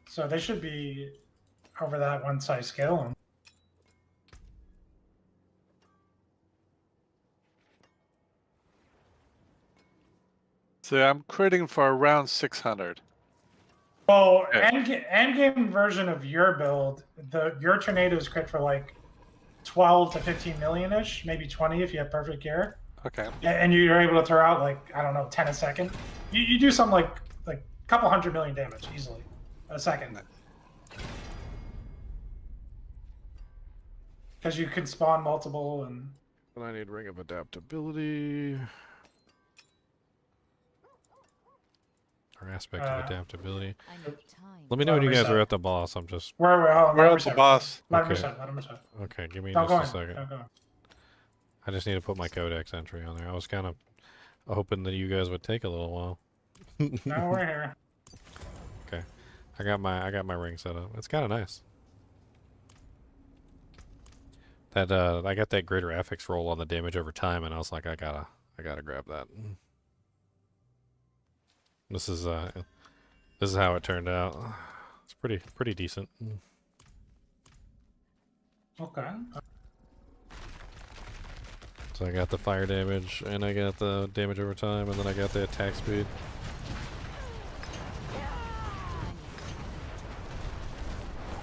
so they should be over that once I scale them. So I'm critting for around 600. Well, Okay. end game version of your build, your tornadoes crit for like 12 to 15 million ish, maybe 20 if you have perfect gear. Okay. And you're able to throw out like, I don't know, 10 a second. You do something like a couple 100 million damage easily a second. Because you can spawn multiple and And I need Ring of Adaptability. Or aspect of adaptability. I need time. Let me know when you guys reset. are at the boss. I'm just... we're We're at the boss. Let him Okay. reset. Let him reset. Okay, give me Don't just go a in. second. Don't go in. I just need to put my codex entry on there. I was kind of hoping that you guys would take a little while. No, we're here. Okay. I got my ring set up. It's kind of nice. That I got that greater affix roll on the damage over time, and I was like, I gotta grab that. This is how it turned out. It's pretty decent. Okay. So I got the fire damage, and I got the damage over time, and then I got the attack speed.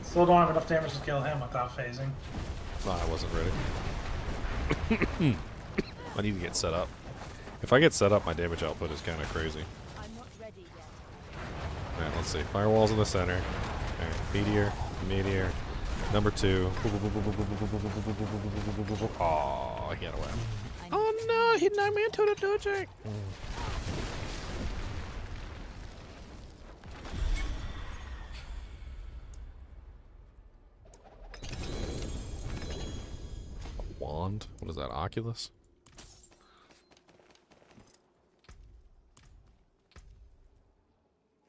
Still don't have enough damage to kill him without phasing. I wasn't ready. I need to get set up. If I get set up, my damage output is kind of crazy. I'm not ready yet. Alright, let's see. Firewall's in the center. Alright, meteor. Number 2. Oh, he got away. Oh no, he knocked me into the Totk. Wand? What is that, Oculus?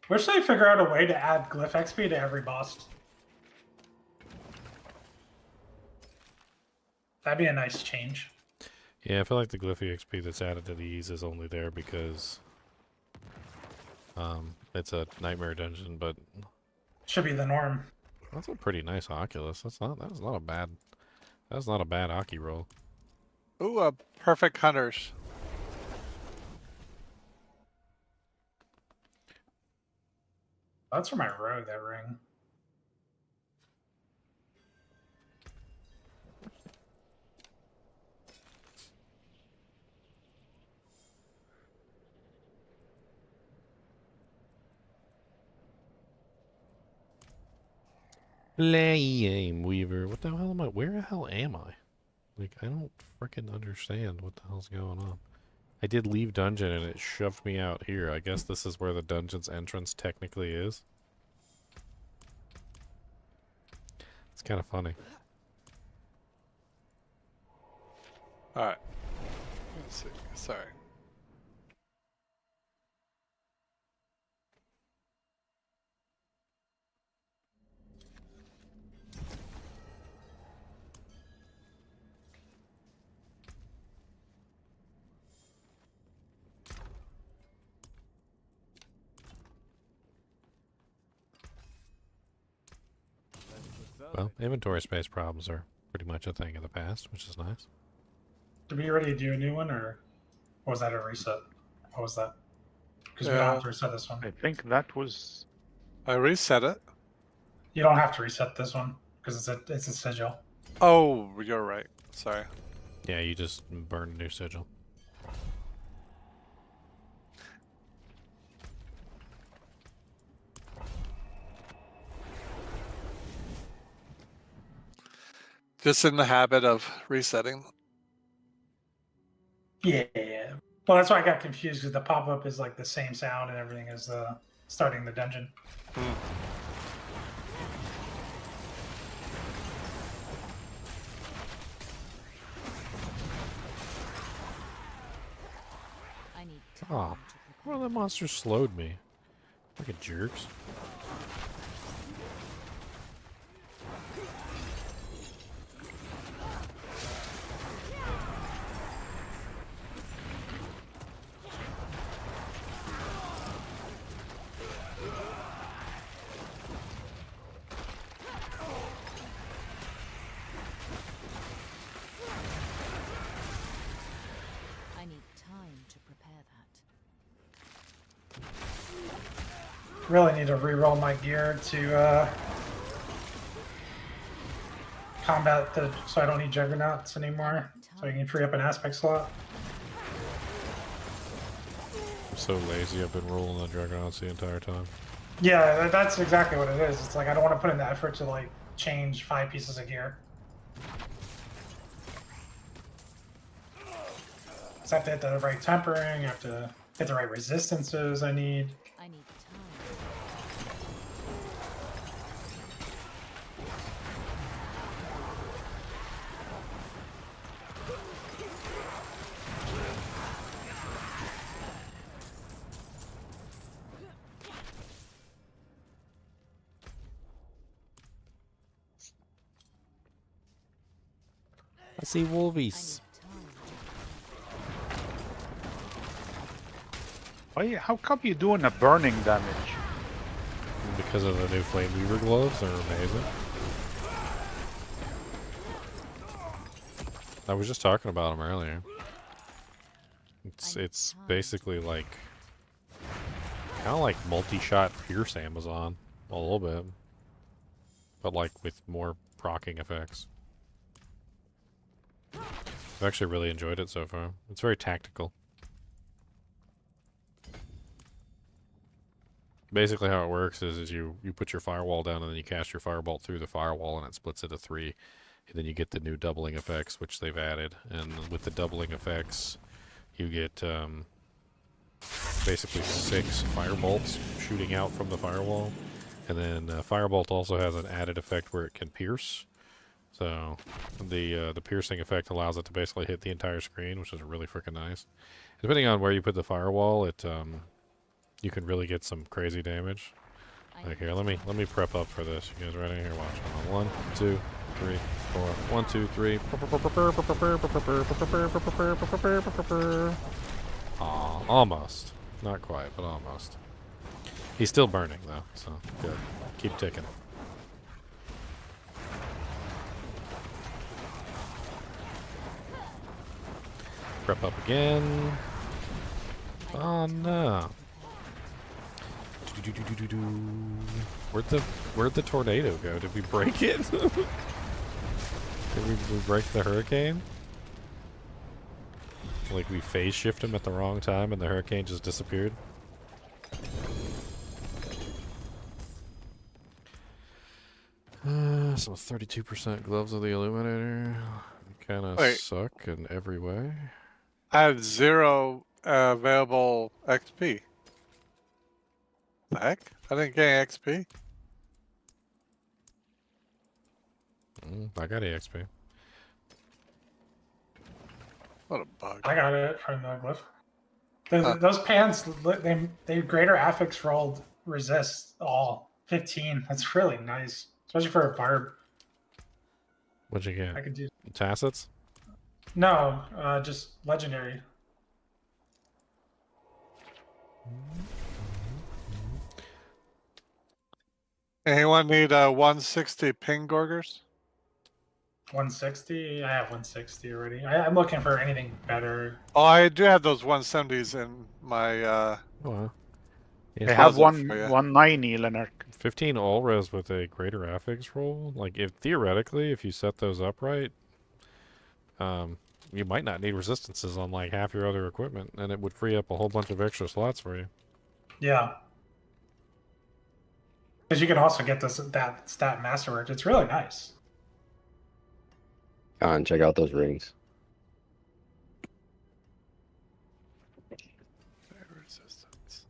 Wish they figure out a way to add glyph XP to every boss. That'd be a nice change. Yeah, I feel like the Glyphy XP that's added to these is only there because it's a nightmare dungeon, but Should be the norm. that's a pretty nice Oculus. That's not a bad Aki roll. Ooh, perfect hunters. That's for my rogue, that ring. Flame Weaver. What the hell am I? Where the hell am I? Like, I don't frickin' understand what the hell's going on. I did leave dungeon and it shoved me out here. I guess this is where the dungeon's entrance technically is. It's kind of funny. All right. Let's see. Sorry. Well, inventory space problems are pretty much a thing of the past, which is nice. Did we already do a new one, or was that a reset? What was that? Because we don't have to reset this one. I think that was. I reset it. You don't have to reset this one because it's a sigil. Oh, you're right. Sorry. Yeah, you just burn a new sigil. Just in the habit of resetting. Yeah. Well, that's why I got confused because the pop up is like the same sound and everything as starting the dungeon. I need time Oh, to prepare. well, that monster slowed me. Freaking jerks. I need time to prepare that. Really need to re-roll my gear to combat so I don't need juggernauts anymore. So I can free up an aspect slot. I'm so lazy, I've been rolling on Dragonauts the entire time. Yeah, that's exactly what it is. It's like I don't want to put in the effort to like change 5 pieces of gear. So I have to hit the right tempering, I have to hit the right resistances I need. I need time. I see I wolvies. need time. Why? How come you doing a burning damage? Because of the new Flame Weaver gloves, they're amazing. I was just talking about them earlier. It's basically like kind of like multi-shot Pierce Amazon a little bit, but like with more proccing effects. I've actually really enjoyed it so far. It's very tactical. Basically how it works is you put your firewall down and then you cast your firebolt through the firewall and it splits it to 3. And then you get the new doubling effects, which they've added. And with the doubling effects, you get basically 6 firebolts shooting out from the firewall. And then firebolt also has an added effect where it can pierce. So the piercing effect allows it to basically hit the entire screen, which is really freaking nice. Depending on where you put the firewall, it you can really get some crazy damage. Like here, let me prep up for this. You guys ready? Here, watch. Hold on. 1, 2, 3, 4. 1, 2, 3. Aw, almost. Not quite, but almost. He's still burning though, so good. Keep ticking. Prep up again. Oh no. Where'd the tornado go? Did we break it? Did we break the hurricane? Like we phase shift him at the wrong time and the hurricane just disappeared? So 32% gloves of the Illuminator. Kind of Wait. suck in every way. I have 0 available XP. The heck? I didn't get any XP. I got EXP. What a bug. I got it from the glyph. Those pants, they greater affix rolled resist all 15. That's really nice, especially for a barb. What'd you I get? could do. Tacits? No, just legendary. Anyone need 160 ping gorgers? 160. I have 160 already. I'm looking for anything better. Oh, I do have those 170s in my. Oh, wow. They have closet for ya. 190, Leonard. 15 all res with a greater affix roll. Like, if theoretically, if you set those up right, you might not need resistances on like half your other equipment, and it would free up a whole bunch of extra slots for you. Yeah. Because you can also get that stat masterwork. It's really nice. Con, check out those rings. Resistance.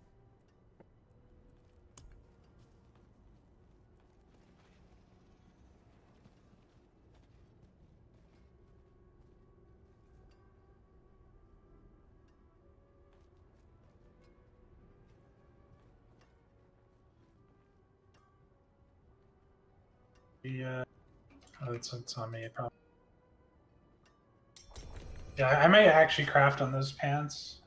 Oh, it's on me. Probably. Yeah, I may actually craft on those pants.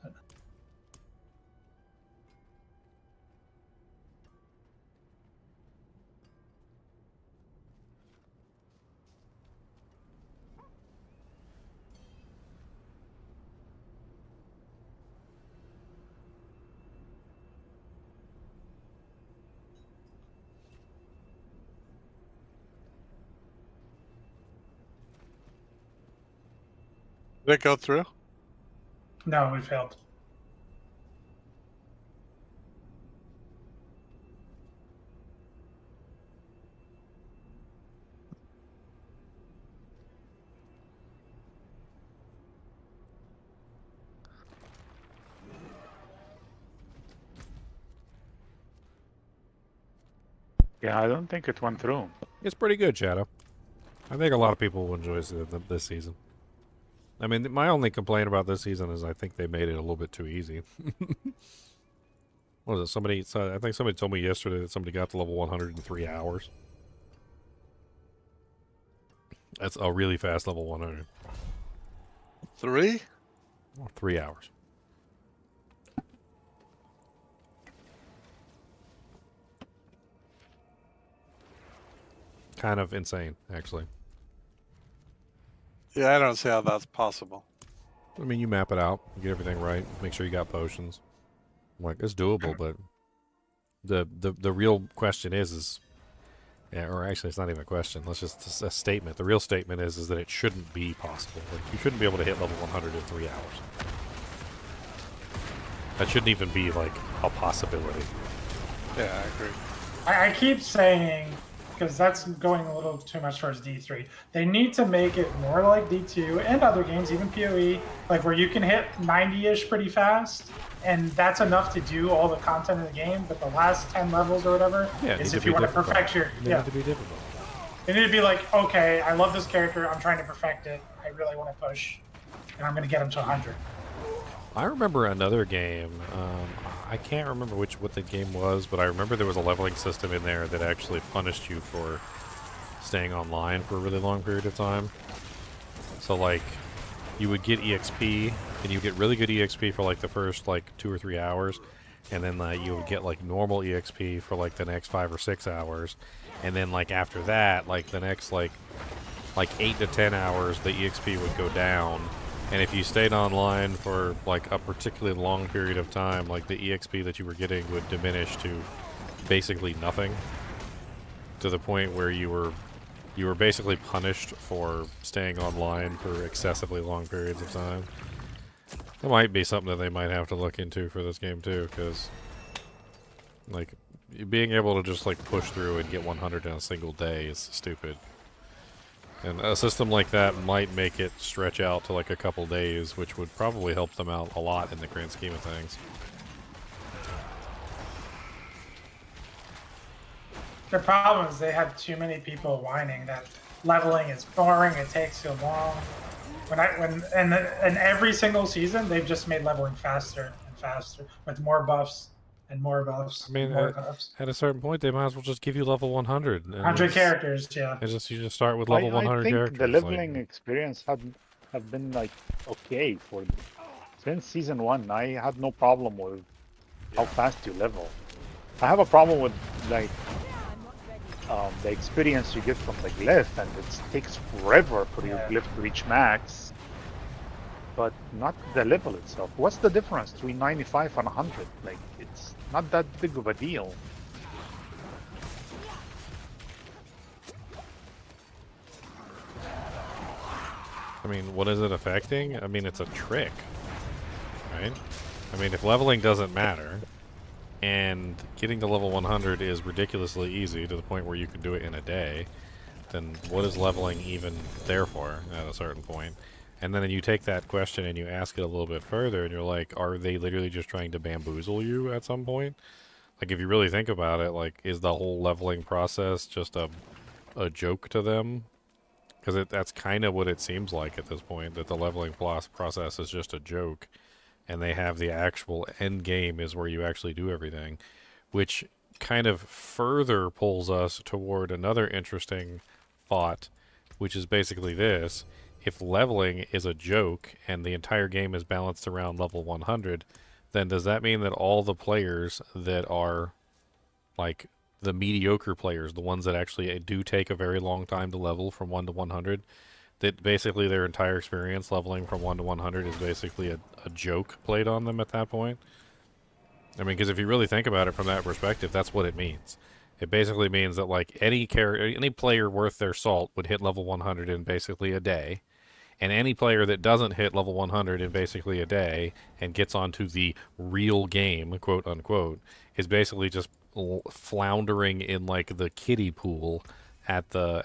Did it go through? No, we failed. Yeah, I don't think it went through. It's pretty good, Shadow. I think a lot of people will enjoy this season. I mean, my only complaint about this season is I think they made it a little bit too easy. What was it? I think somebody told me yesterday that somebody got to level 100 in 3 hours. That's a really fast level 100. 3? 3 hours. Kind of insane, actually. Yeah, I don't see how that's possible. I mean, you map it out, you get everything right, make sure you got potions. Like, it's doable, but the real question is Yeah, or actually, it's not even a question. It's a statement. The real statement is that it shouldn't be possible. Like, you shouldn't be able to hit level 100 in 3 hours. That shouldn't even be like a possibility. Yeah, I agree. I keep saying, because that's going a little too much towards D3. They need to make it more like D2 and other games, even PoE, like where you can hit 90-ish pretty fast, and that's enough to do all the content in the game. But the last 10 levels or whatever is if you want to perfect your. They need to be difficult. They need to be like, okay, I love this character. I'm trying to perfect it. I really want to push, and I'm going to get him to 100. I remember another game. I can't remember what the game was, but I remember there was a leveling system in there that actually punished you for staying online for a really long period of time. So like, you would get EXP, and you would get really good EXP for like the first like 2 or 3 hours, and then you would get like normal EXP for like the next 5 or 6 hours, and then like after that, like the next like 8 to 10 hours, the EXP would go down. And if you stayed online for like a particularly long period of time, like the EXP that you were getting would diminish to basically nothing, to the point where you were basically punished for staying online for excessively long periods of time. That might be something that they might have to look into for this game too, because like being able to just like push through and get 100 in a single day is stupid. And a system like that might make it stretch out to like a couple days, which would probably help them out a lot in the grand scheme of things. The problem is they have too many people whining that leveling is boring, it takes too long. And every single season they've just made leveling faster and faster with more buffs and more buffs. I mean, more buffs. at a certain point, they might as well just give you level 100. 100 characters, yeah. And you just start with level 100 I think characters. the leveling experience have been like okay for since season 1. I had no problem with how fast you level. I have a problem with like the experience you get from the glyph, and it takes forever for your glyph to reach max. But not the level itself. What's the difference between 95 and 100? Like, it's not that big of a deal. I mean, what is it affecting? I mean, it's a trick, right? I mean, if leveling doesn't matter, and getting to level 100 is ridiculously easy to the point where you can do it in a day, then what is leveling even there for at a certain point? And then you take that question and you ask it a little bit further, and you're like, are they literally just trying to bamboozle you at some point? Like, if you really think about it, like, is the whole leveling process just a joke to them? Because that's kind of what it seems like at this point, that the leveling process is just a joke, and they have the actual end game is where you actually do everything, which kind of further pulls us toward another interesting thought, which is basically this. If leveling is a joke and the entire game is balanced around level 100, then does that mean that all the players that are like the mediocre players, the ones that actually do take a very long time to level from 1 to 100, that basically their entire experience leveling from 1 to 100 is basically a joke played on them at that point? I mean, because if you really think about it from that perspective, that's what it means. It basically means that like any player worth their salt would hit level 100 in basically a day, and any player that doesn't hit level 100 in basically a day and gets onto the real game, quote unquote, is basically just floundering in like the kiddie pool at the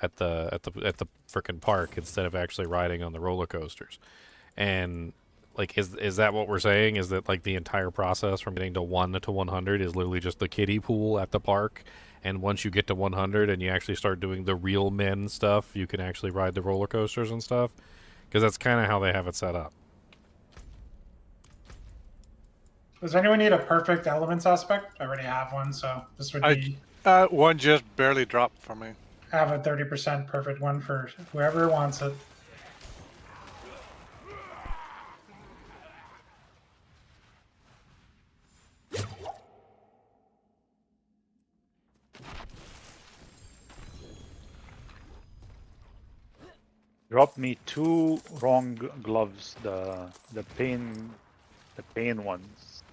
frickin' park instead of actually riding on the roller coasters. And like, is that what we're saying? Is that like the entire process from getting to 1 to 100 is literally just the kiddie pool at the park? And once you get to 100 and you actually start doing the real men stuff, you can actually ride the roller coasters and stuff? Because that's kind of how they have it set up. Does anyone need a perfect elements aspect? I already have one, so this would be. One just barely dropped for me. I have a 30% perfect one for whoever wants it. Dropped me 2 wrong gloves, the pain ones.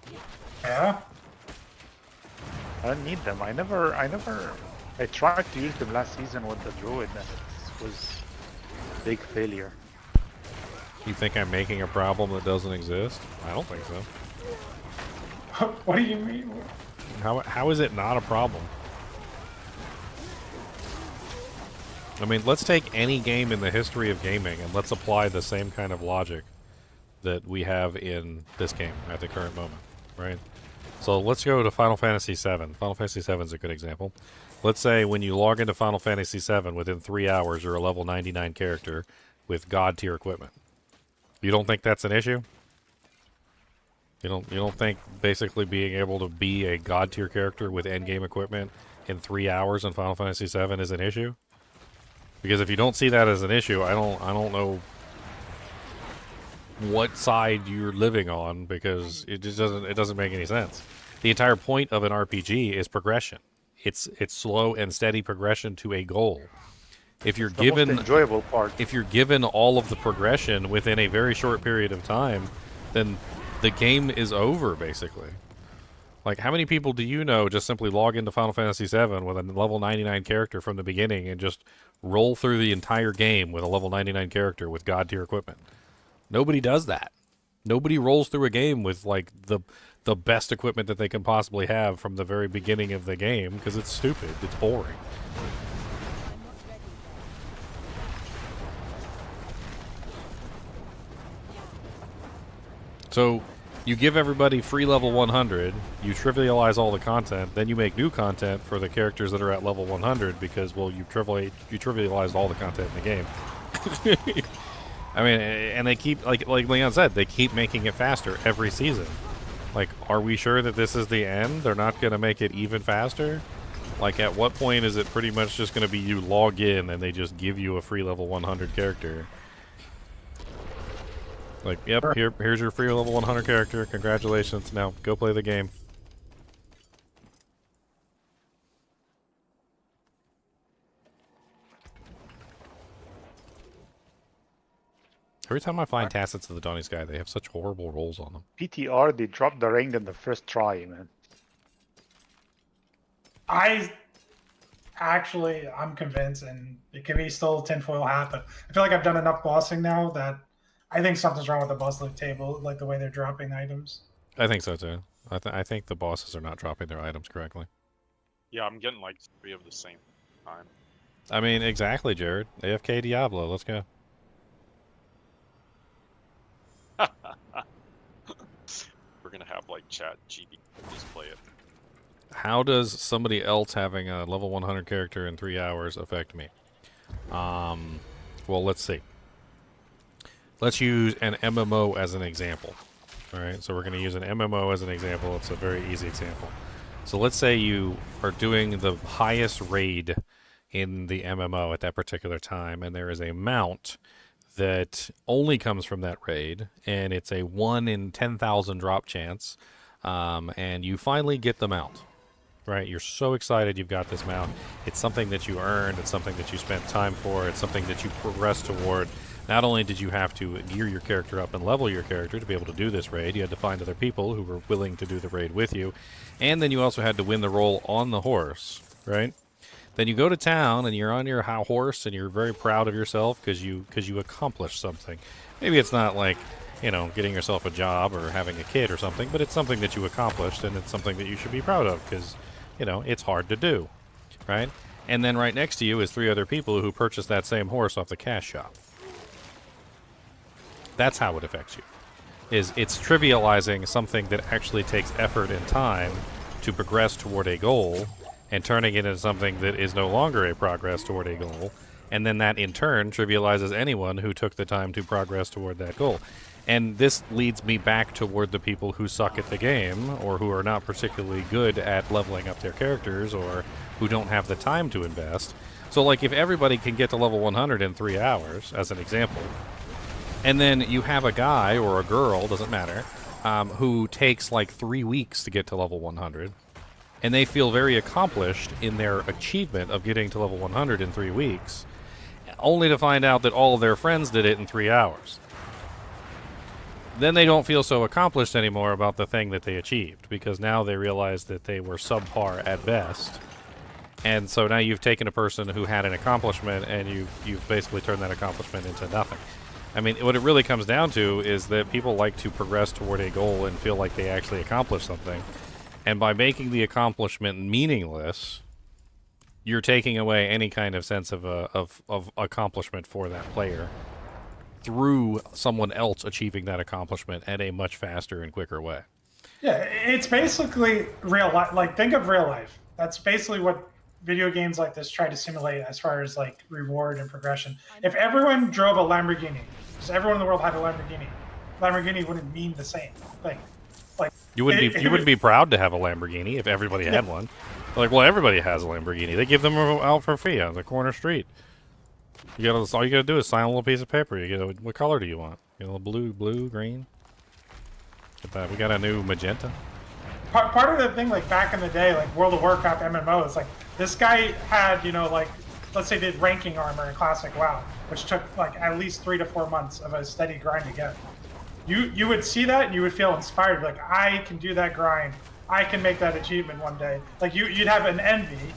Yeah. I don't need them. I never I tried to use them last season with the druid and it was a big failure. You think I'm making a problem that doesn't exist? I don't think so. What do you mean? How is it not a problem? I mean, let's take any game in the history of gaming and let's apply the same kind of logic that we have in this game at the current moment, right? So let's go to Final Fantasy VII. Final Fantasy VII is a good example. Let's say when you log into Final Fantasy VII, within 3 hours, you're a level 99 character with God tier equipment. You don't think that's an issue? You don't think basically being able to be a God tier character with endgame equipment in 3 hours in Final Fantasy VII is an issue? Because if you don't see that as an issue, I don't know what side you're living on, because it just doesn't make any sense. The entire point of an RPG is progression. It's slow and steady progression to a goal. If you're The most given enjoyable part. if you're given all of the progression within a very short period of time, then the game is over, basically. Like, how many people do you know just simply log into Final Fantasy VII with a level 99 character from the beginning and just roll through the entire game with a level 99 character with God tier equipment? Nobody does that. Nobody rolls through a game with, like, the best equipment that they can possibly have from the very beginning of the game, because it's stupid. It's boring. So you give everybody free level 100, you trivialize all the content, then you make new content for the characters that are at level 100 because, well, you trivialized all the content in the game. I mean, and they keep, like Leon said, they keep making it faster every season. Like, are we sure that this is the end? They're not going to make it even faster? Like, at what point is it pretty much just going to be you log in and they just give you a free level 100 character? Like, yep, here's your free level 100 character. Congratulations. Now, go play the game. Every time I find Tacits of the Dawning Sky, they have such horrible rolls on them. PTR, they dropped the rank in the first try, man. I'm convinced, and it could be still a tinfoil hat, but I feel like I've done enough bossing now that I think something's wrong with the boss loot table, like the way they're dropping items. I think so, too. I think the bosses are not dropping their items correctly. Yeah, I'm getting like 3 of the same time. I mean, exactly, Jared. AFK Diablo, let's go. We're gonna have like chat GB just play it. How does somebody else having a level 100 character in 3 hours affect me? Well, let's see. Let's use an MMO as an example. All right, so we're going to use an MMO as an example. It's a very easy example. So let's say you are doing the highest raid in the MMO at that particular time, and there is a mount that only comes from that raid, and it's a 1 in 10,000 drop chance, and you finally get the mount. Right, you're so excited you've got this mount. It's something that you earned. It's something that you spent time for. It's something that you progressed toward. Not only did you have to gear your character up and level your character to be able to do this raid, you had to find other people who were willing to do the raid with you, and then you also had to win the role on the horse, right? Then you go to town and you're on your horse and you're very proud of yourself because you accomplished something. Maybe it's not like, you know, getting yourself a job or having a kid or something, but it's something that you accomplished, and it's something that you should be proud of because, you know, it's hard to do, right? And then right next to you is 3 other people who purchased that same horse off the cash shop. That's how it affects you. It's trivializing something that actually takes effort and time to progress toward a goal and turning it into something that is no longer a progress toward a goal, and then that in turn trivializes anyone who took the time to progress toward that goal. And this leads me back toward the people who suck at the game, or who are not particularly good at leveling up their characters, or who don't have the time to invest. So, like, if everybody can get to level 100 in 3 hours, as an example, and then you have a guy or a girl, doesn't matter, who takes like 3 weeks to get to level 100, and they feel very accomplished in their achievement of getting to level 100 in 3 weeks, only to find out that all of their friends did it in 3 hours. Then they don't feel so accomplished anymore about the thing that they achieved, because now they realize that they were subpar at best, And so now you've taken a person who had an accomplishment and you've basically turned that accomplishment into nothing. I mean, what it really comes down to is that people like to progress toward a goal and feel like they actually accomplished something. And by making the accomplishment meaningless, you're taking away any kind of sense of accomplishment for that player through someone else achieving that accomplishment at a much faster and quicker way. Yeah, it's basically real life. Like, think of real life. That's basically what video games like this try to simulate as far as like reward and progression. If everyone drove a Lamborghini, because everyone in the world had a Lamborghini wouldn't mean the same thing. Like, you wouldn't be proud to have a Lamborghini if everybody had one. Like, well, everybody has a Lamborghini. They give them out for free on the corner street. All you gotta do is sign a little piece of paper. You get what color do you want? You know, blue, green. Get that. We got a new magenta. Part of the thing, like back in the day, like World of Warcraft MMO, it's like this guy had, you know, like let's say did ranking armor in Classic WoW, which took like at least 3 to 4 months of a steady grind to get. You would see that and you would feel inspired, like I can do that grind, I can make that achievement one day. Like you'd have an envy,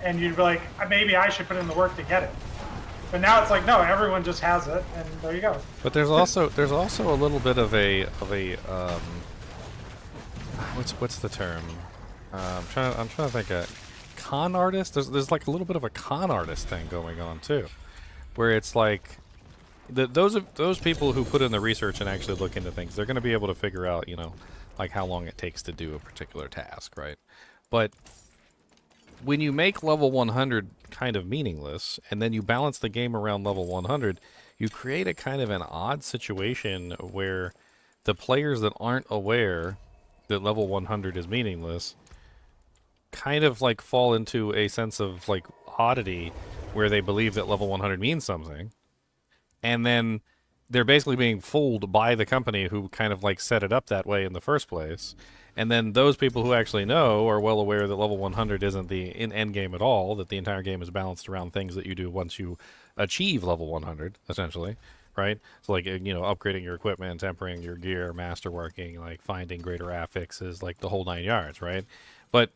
and you'd be like, maybe I should put in the work to get it. But now it's like, no, everyone just has it, and there you go. But there's also a little bit of a what's the term? I'm trying to think con artist. There's like a little bit of a con artist thing going on too, where it's like those people who put in the research and actually look into things, they're going to be able to figure out, you know, like how long it takes to do a particular task, right? But when you make level 100 kind of meaningless, and then you balance the game around level 100, you create a kind of an odd situation where the players that aren't aware that level 100 is meaningless kind of like fall into a sense of like oddity where they believe that level 100 means something, and then they're basically being fooled by the company who kind of like set it up that way in the first place. And then those people who actually know are well aware that level 100 isn't the end game at all, that the entire game is balanced around things that you do once you achieve level 100, essentially, right? So like, you know, upgrading your equipment, tempering your gear, masterworking, like finding greater affixes, like the whole 9 yards, right? But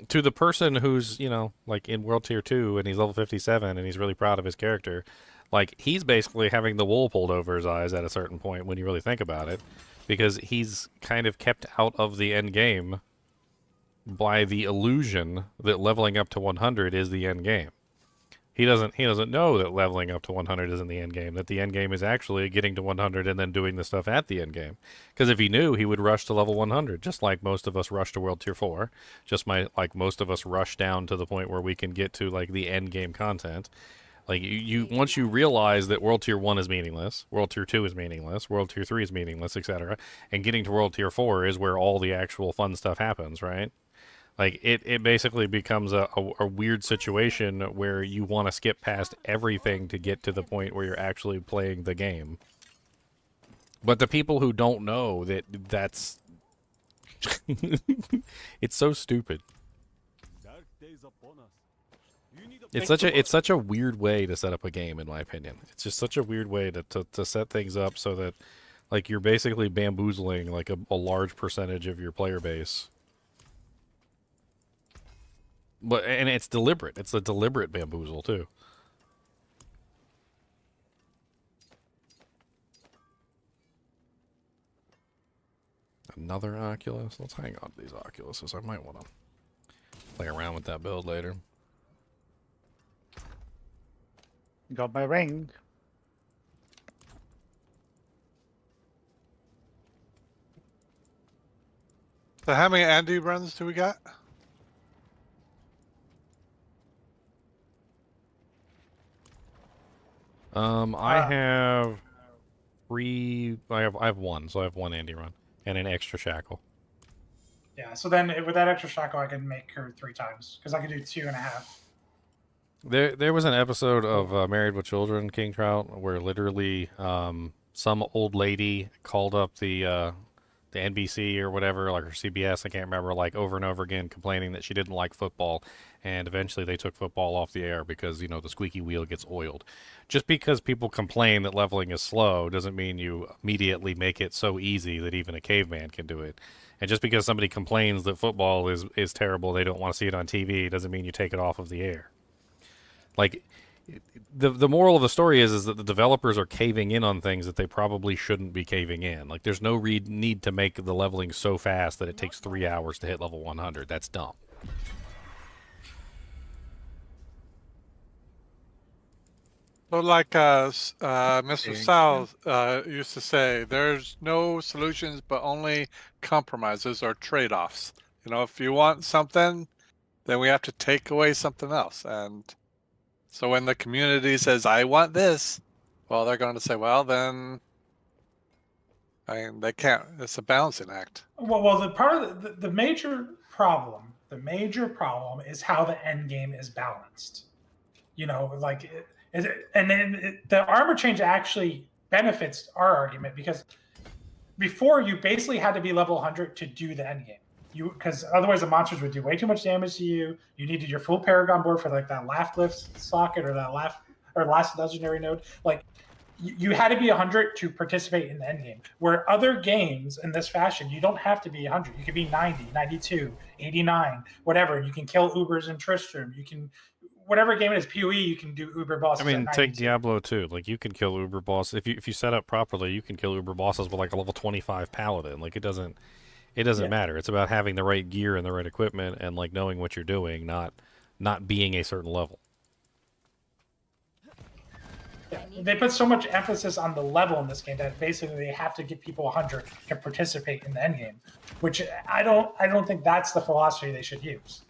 to the person who's, you know, like in World Tier 2 and he's level 57 and he's really proud of his character, like he's basically having the wool pulled over his eyes at a certain point when you really think about it, because he's kind of kept out of the end game by the illusion that leveling up to 100 is the end game. He doesn't know that leveling up to 100 isn't the end game, that the end game is actually getting to 100 and then doing the stuff at the end game. Because if he knew, he would rush to level 100, just like most of us rush to World Tier 4, like most of us rush down to the point where we can get to like the end game content. Like you once you realize that World Tier 1 is meaningless, World Tier 2 is meaningless, World Tier 3 is meaningless, etc., and getting to World Tier 4 is where all the actual fun stuff happens, right? Like it basically becomes a weird situation where you want to skip past everything to get to the point where you're actually playing the game. But the people who don't know that's it's so stupid. It's such a weird way to set up a game, in my opinion. It's just such a weird way to set things up so that like you're basically bamboozling like a large percentage of your player base. And it's deliberate. It's a deliberate bamboozle too. Another Oculus? Let's hang on to these Oculuses. I might want to play around with that build later. Got my ring. So how many Andy runs do we got? I have three. I have one, so I have one Andy run and an extra shackle. Yeah, so then with that extra shackle, I can make her 3 times because I can do 2.5. There was an episode of Married with Children, King Trout, where literally some old lady called up the NBC or whatever, like, or CBS, I can't remember, like over and over again complaining that she didn't like football, and eventually they took football off the air because, you know, the squeaky wheel gets oiled. Just because people complain that leveling is slow doesn't mean you immediately make it so easy that even a caveman can do it. And just because somebody complains that football is terrible, they don't want to see it on TV, doesn't mean you take it off of the air. Like, the moral of the story is that the developers are caving in on things that they probably shouldn't be caving in. Like, there's no need to make the leveling so fast that it takes 3 hours to hit level 100. That's dumb. So like Mr. South used to say, there's no solutions but only compromises or trade-offs. You know, if you want something, then we have to take away something else. And so when the community says, I want this, well, they're going to say, well, then I mean, they can't. It's a balancing act. Well, the part of the major problem is how the end game is balanced. You know, like, and then the armor change actually benefits our argument, because before you basically had to be level 100 to do the end game. Because otherwise the monsters would do way too much damage to you. You needed your full Paragon board for like that laugh lift socket or that last legendary node. Like, you had to be 100 to participate in the end game. Where other games in this fashion, you don't have to be 100. You could be 90, 92, 89, whatever. You can kill Ubers and Tristram. You can, whatever game it is, PoE, you can do Uber bosses. I mean, take Diablo too. Like, you can kill Uber boss if you set up properly. You can kill Uber bosses with like a level 25 paladin. Like, it doesn't matter. It's about having the right gear and the right equipment and like knowing what you're doing, not being a certain level. Yeah. They put so much emphasis on the level in this game that basically they have to get people 100 to participate in the end game, which I don't think that's the philosophy they should use.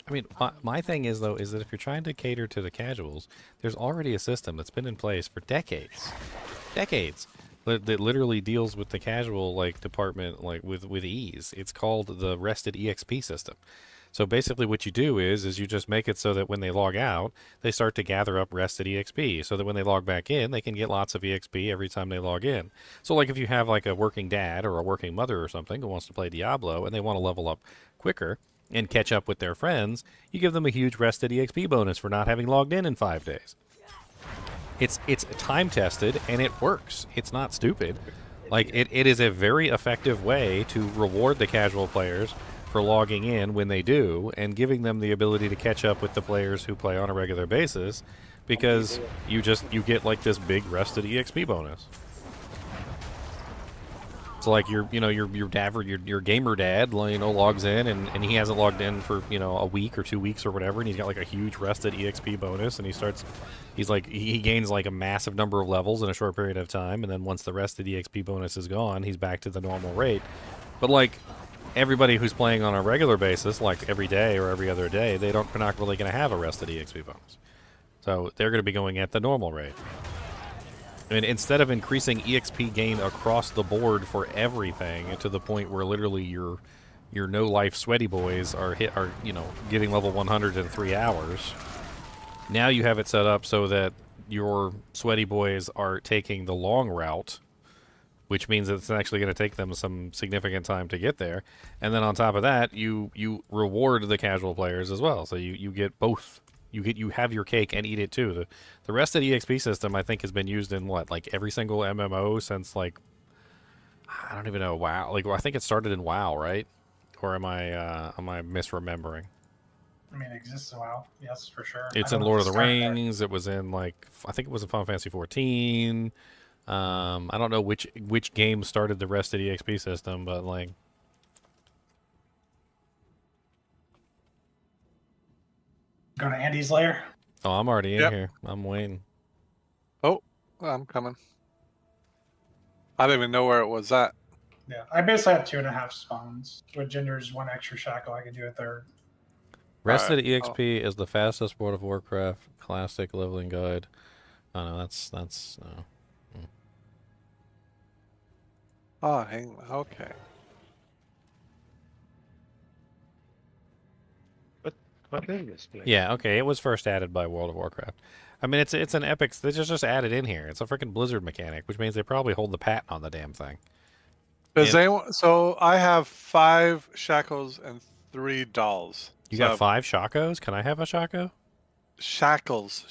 I mean, my thing is, though, is that if you're trying to cater to the casuals, there's already a system that's been in place for decades, that literally deals with the casual like department like with ease. It's called the Rested EXP system. So basically what you do is you just make it so that when they log out, they start to gather up Rested EXP, so that when they log back in, they can get lots of EXP every time they log in. So like if you have like a working dad or a working mother or something who wants to play Diablo and they want to level up quicker and catch up with their friends, you give them a huge Rested EXP bonus for not having logged in 5 days. It's time tested and it works. It's not stupid. Like it is a very effective way to reward the casual players for logging in when they do, and giving them the ability to catch up with the players who play on a regular basis, because you get like this big Rested EXP bonus. So like your dad or your gamer dad, logs in and he hasn't logged in for a week or 2 weeks or whatever, and he's got like a huge Rested EXP bonus, and he gains like a massive number of levels in a short period of time, and then once the Rested EXP bonus is gone, he's back to the normal rate. But like everybody who's playing on a regular basis, like every day or every other day, they're not really going to have a Rested EXP bonus. So they're going to be going at the normal rate. And instead of increasing EXP gain across the board for everything to the point where literally your no-life sweaty boys are getting level 100 in 3 hours, now you have it set up so that your sweaty boys are taking the long route, which means that it's actually going to take them some significant time to get there. And then on top of that, you reward the casual players as well. So you get both. You have your cake and eat it too. The Rested EXP system, I think, has been used in like every single MMO since like, I don't even know, WoW. Like, I think it started in WoW, right? Or am I misremembering? I mean, it exists in WoW, yes, for sure. It's in Lord of the Rings. It was in I think it was in Final Fantasy 14. I don't know which game started the Rested EXP system, but like. Go to Andy's lair. Oh, I'm already in here. I'm waiting. Oh, I'm coming. I don't even know where it was at. Yeah, I basically have 2.5 spawns. With Ginger's 1 extra shackle, I can do a third. Rested EXP is the fastest World of Warcraft classic leveling guide. Oh no, that's Oh, hang on. Okay. What is this game? Yeah, okay. It was first added by World of Warcraft. I mean, it's an epic. They just added in here. It's a freaking Blizzard mechanic, which means they probably hold the patent on the damn thing. Does anyone? So I have 5 shackles and 3 dolls. You got 5 Shakos? Can I have a Shako? Shackles.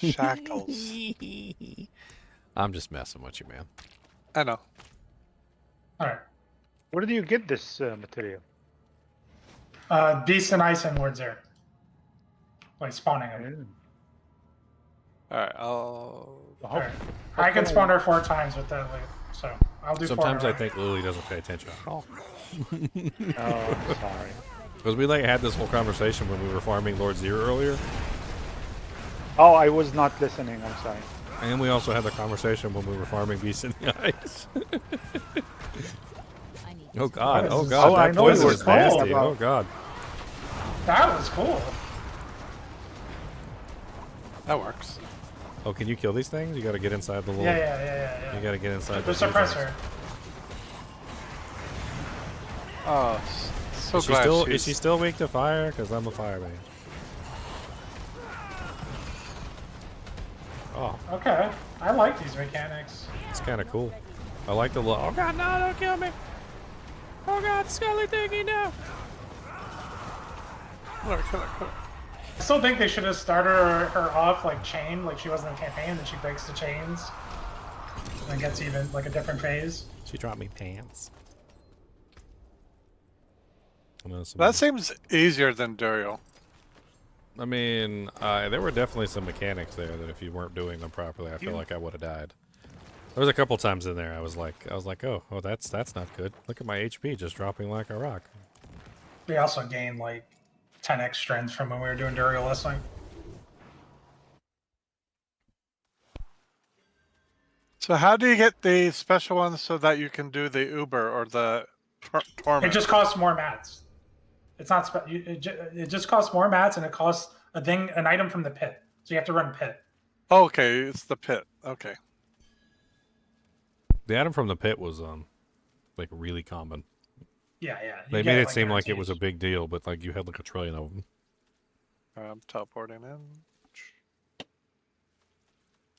I'm just messing with you, man. I know. All right. Where do you get this material? Beast and Ice and Lord Zero. Like spawning them. All right, I'll. Alright. I can spawn her 4 times with that, so I'll do 4. Sometimes I think Lily doesn't pay attention at all. Oh, sorry. Because we like had this whole conversation when we were farming Lord Zero earlier, Oh, I was not listening. I'm sorry. and we also had the conversation when we were farming Beast in the Ice. I need Oh god! Oh Oh, god! I That know you poison were is nasty! talking Oh about- god! That was cool. That works. Oh, can you kill these things? You got to get inside the little. Yeah. You got to get inside The the blue things. suppressor. Oh, so Is she glad still she's... is she still weak to fire? Because I'm a fire mage. Oh, Okay. I like these mechanics. it's kind of cool. I like the look. Oh god, no! Don't kill me! Oh god, Scully thingy, no! Kill her. I still think they should have started her off like chain, like she was in the campaign, and then she breaks the chains. And then gets even like a different phase. She dropped me pants. That seems easier than Duriel. I mean, there were definitely some mechanics there that if you weren't doing them properly, I feel like I would have died. There was a couple times in there I was like, oh, that's not good. Look at my HP just dropping like a rock. We also gained like 10x strength from when we were doing Duriel wrestling. So how do you get the special ones so that you can do the Uber or the Torment? It just costs more mats. It's not. It just costs more mats, and it costs an item from the pit. So you have to run pit. Okay, it's the pit. Okay. The item from the pit was like really common. Yeah. They made it seem like it was a big deal, but like you had like a trillion of them. I'm teleporting in.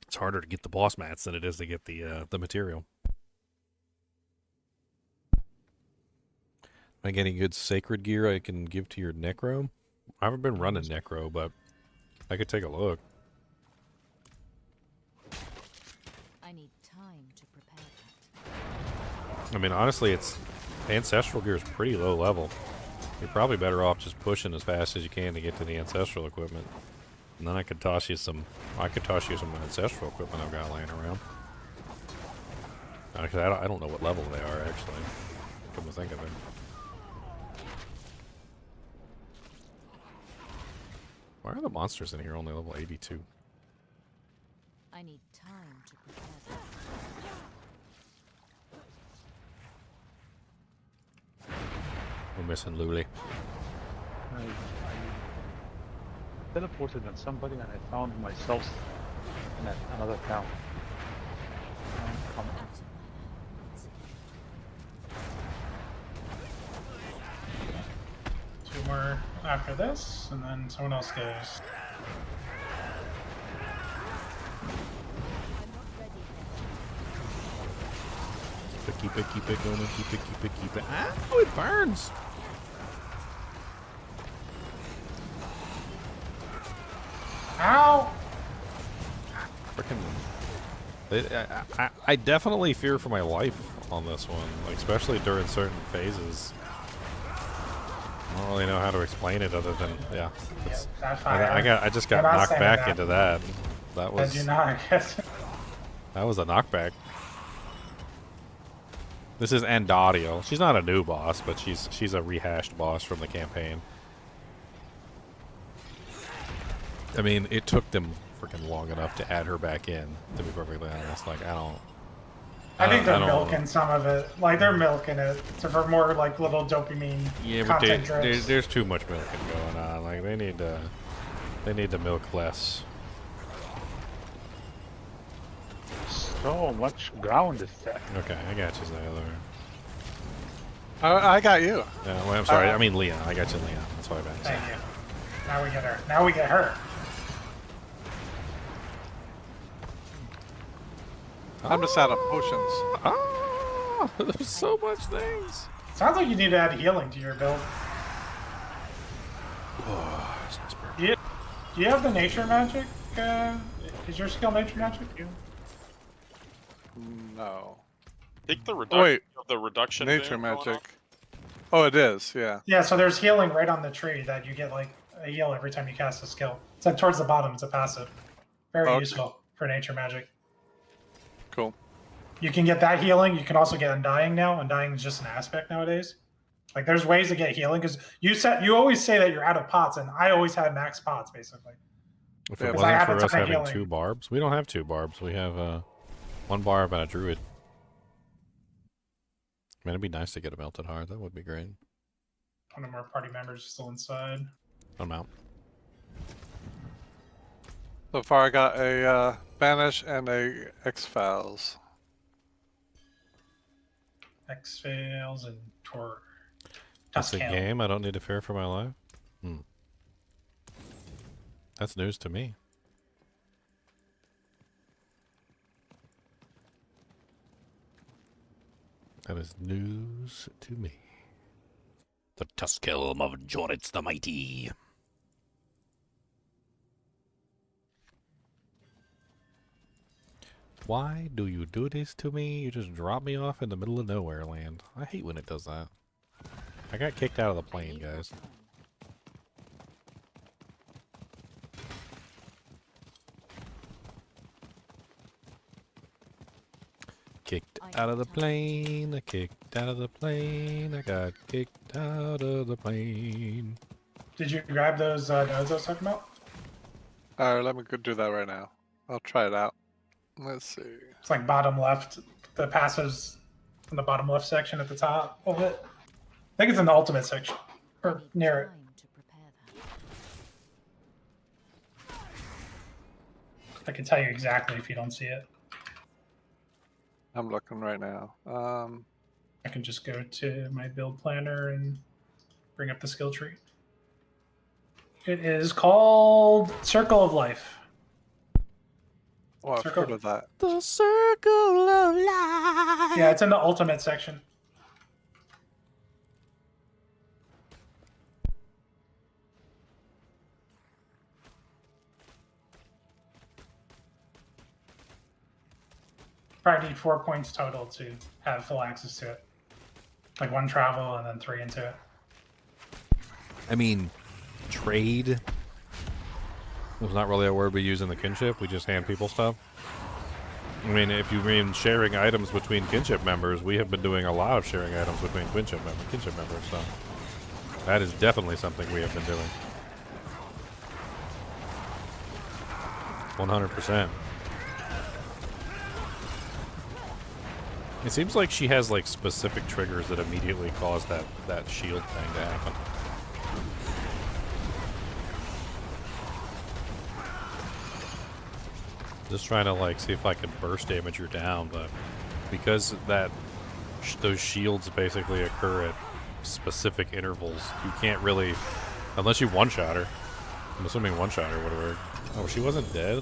It's harder to get the boss mats than it is to get the material. Am I getting good sacred gear I can give to your Necro? I haven't been running Necro, but I could take a look. I need time to prepare that. I mean, honestly, it's ancestral gear is pretty low level. You're probably better off just pushing as fast as you can to get to the ancestral equipment. And then I could toss you some. I could toss you some ancestral equipment I've got laying around. Actually, I don't know what level they are actually. Come to think of it. Why are the monsters in here only level 82? I need time to prepare that. We're missing Luli. I teleported on somebody and I found myself in another town. Out of mana. Once again. 2 more after this, and then someone else goes. Keep it going, keep it. Ow, it burns! Ow! Freaking. I definitely fear for my life on this one, like, especially during certain phases. I don't really know how to explain it other than, yeah. That fire. I just got I'm not knocked saying back that. into that. That was Did you not? I guess. that was a knockback. This is Andariel. She's not a new boss, but she's a rehashed boss from the campaign. I mean, it took them freaking long enough to add her back in, to be perfectly honest. Like, I think they're don't- milking some of it. Like, they're milking it for more, like, little dopamine Yeah, but content drips. there's too much milking going on. Like, they need to milk less. So much ground effect. Okay, I got you, Zyler. I got you. Yeah, well, I'm sorry. I mean, Leon. I got you, Leon. That's what I meant. Thank you. Now we get her. Now we get her. I'm just out of potions. Ah, there's so much things. Sounds like you need to add healing to your build. Oh, this is perfect. Do you have the nature magic? Is your skill nature magic? No. Take the Wait. reduction. The reduction. Nature thing going magic. on. Oh, it is. Yeah. Yeah, so there's healing right on the tree that you get like a heal every time you cast a skill. It's like towards the bottom. It's a passive. Very Okay. useful for nature magic. Cool. You can get that healing. You can also get Undying now. Undying is just an aspect nowadays. Like there's ways to get healing because you always say that you're out of pots, and I always had max pots basically. If Yeah, it 'cause I wasn't have for a us ton of having healing. 2 barbs, we don't have 2 barbs. We have 1 barb and a druid. Man, it'd be nice to get a melted heart. That would be great. One of our party members is still inside. I'm out. So far, I got a Banish and a X-Files. X fails and Tor. That's a Tuscan. game I don't need to fear for my life? That's news to me. That is news to me. The Tuskelm of Joritz the Mighty. Why do you do this to me? You just drop me off in the middle of nowhere land. I hate when it does that. I got kicked out of the plane, guys. Kicked out of the plane, I kicked out of the plane, I got kicked out of the plane. Did you grab those nodes I was talking about? All right, let me go do that right now. I'll try it out. Let's see. It's like bottom left. The passives in the bottom left section at the top of it. I think it's in the ultimate section. Or near it. Time to prepare that. I can tell you exactly if you don't see it. I'm looking right now. I can just go to my build planner and bring up the skill tree. It is called Circle of Life. Oh, I've Circle. heard of that. The circle of life. Yeah, it's in the ultimate section. Probably need 4 points total to have full access to it. Like 1 travel and then 3 into it. I mean, trade was not really a word we use in the kinship. We just hand people stuff. I mean, if you mean sharing items between kinship members, we have been doing a lot of sharing items between kinship members, so that is definitely something we have been doing. 100%. It seems like she has like specific triggers that immediately cause that shield thing to happen. Just trying to like see if I can burst damage her down, but because those shields basically occur at specific intervals, you can't really, unless you one-shot her. I'm assuming one-shot her would have worked. Oh, she wasn't dead?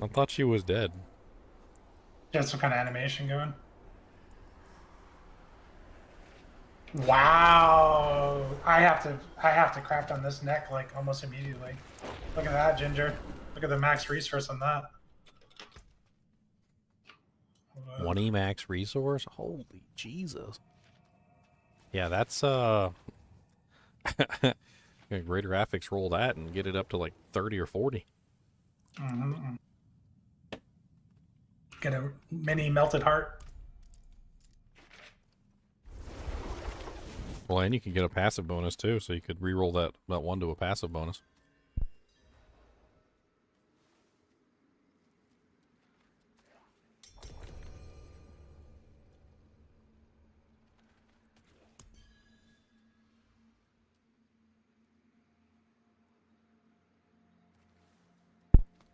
I thought she was dead. Get some kind of animation going. Wow! I have to craft on this neck like almost immediately. Look at that, Ginger. Look at the max resource on that. 20 max resource? Holy Jesus. Yeah, that's greater graphics roll that and get it up to like 30 or 40. Mm-hmm. Get a mini melted heart. Well, and you can get a passive bonus too, so you could re-roll that one to a passive bonus.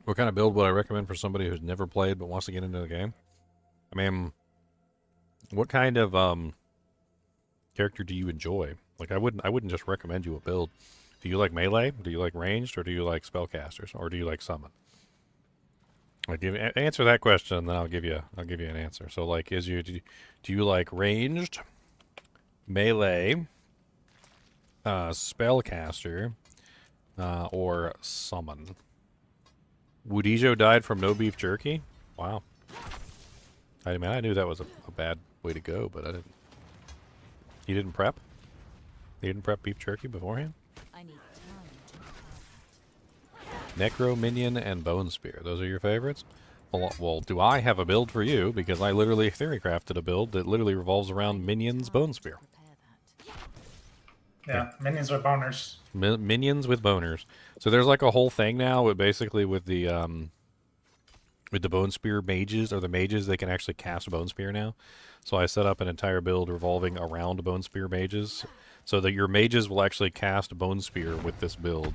What kind of build would I recommend for somebody who's never played but wants to get into the game? I mean, what kind of character do you enjoy? Like, I wouldn't just recommend you a build. Do you like melee? Do you like ranged? Or do you like spellcasters? Or do you like summon? Like, answer that question, and then I'll give you an answer. So, like, do you like ranged, melee, spellcaster, or summon? Woodijo died from no beef jerky? Wow. I mean, I knew that was a bad way to go, but I didn't You didn't prep? You didn't prep beef jerky beforehand? I need time to Necro, Minion, and Bone Spear. Those are your favorites? Well, do I have a build for you? Because I literally theory crafted a build that literally revolves around Minions, Bone Spear. prepare that. Yeah, minions with boners. Minions with boners. So there's like a whole thing now with basically with the Bone Spear mages, or the mages, they can actually cast Bone Spear now. So I set up an entire build revolving around Bone Spear mages, so that your mages will actually cast Bone Spear with this build,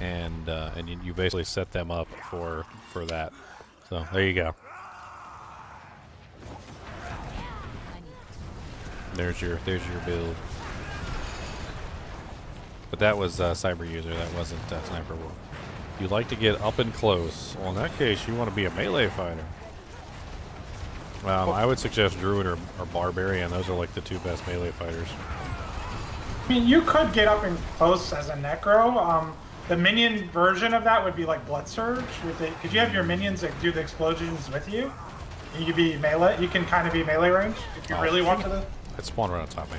and you basically set them up for that. So there you go. There's your build. But that was Cyber User. That wasn't Sniper Wolf. You like to get up and close. Well, in that case, you want to be a melee fighter. I would suggest Druid or Barbarian. Those are like the two best melee fighters. I mean, you could get up and close as a Necro. The minion version of that would be like Blood Surge, because you have your minions that do the explosions with you. You could be melee. You can kind of be melee range if you really want to. It spawned right on top of me.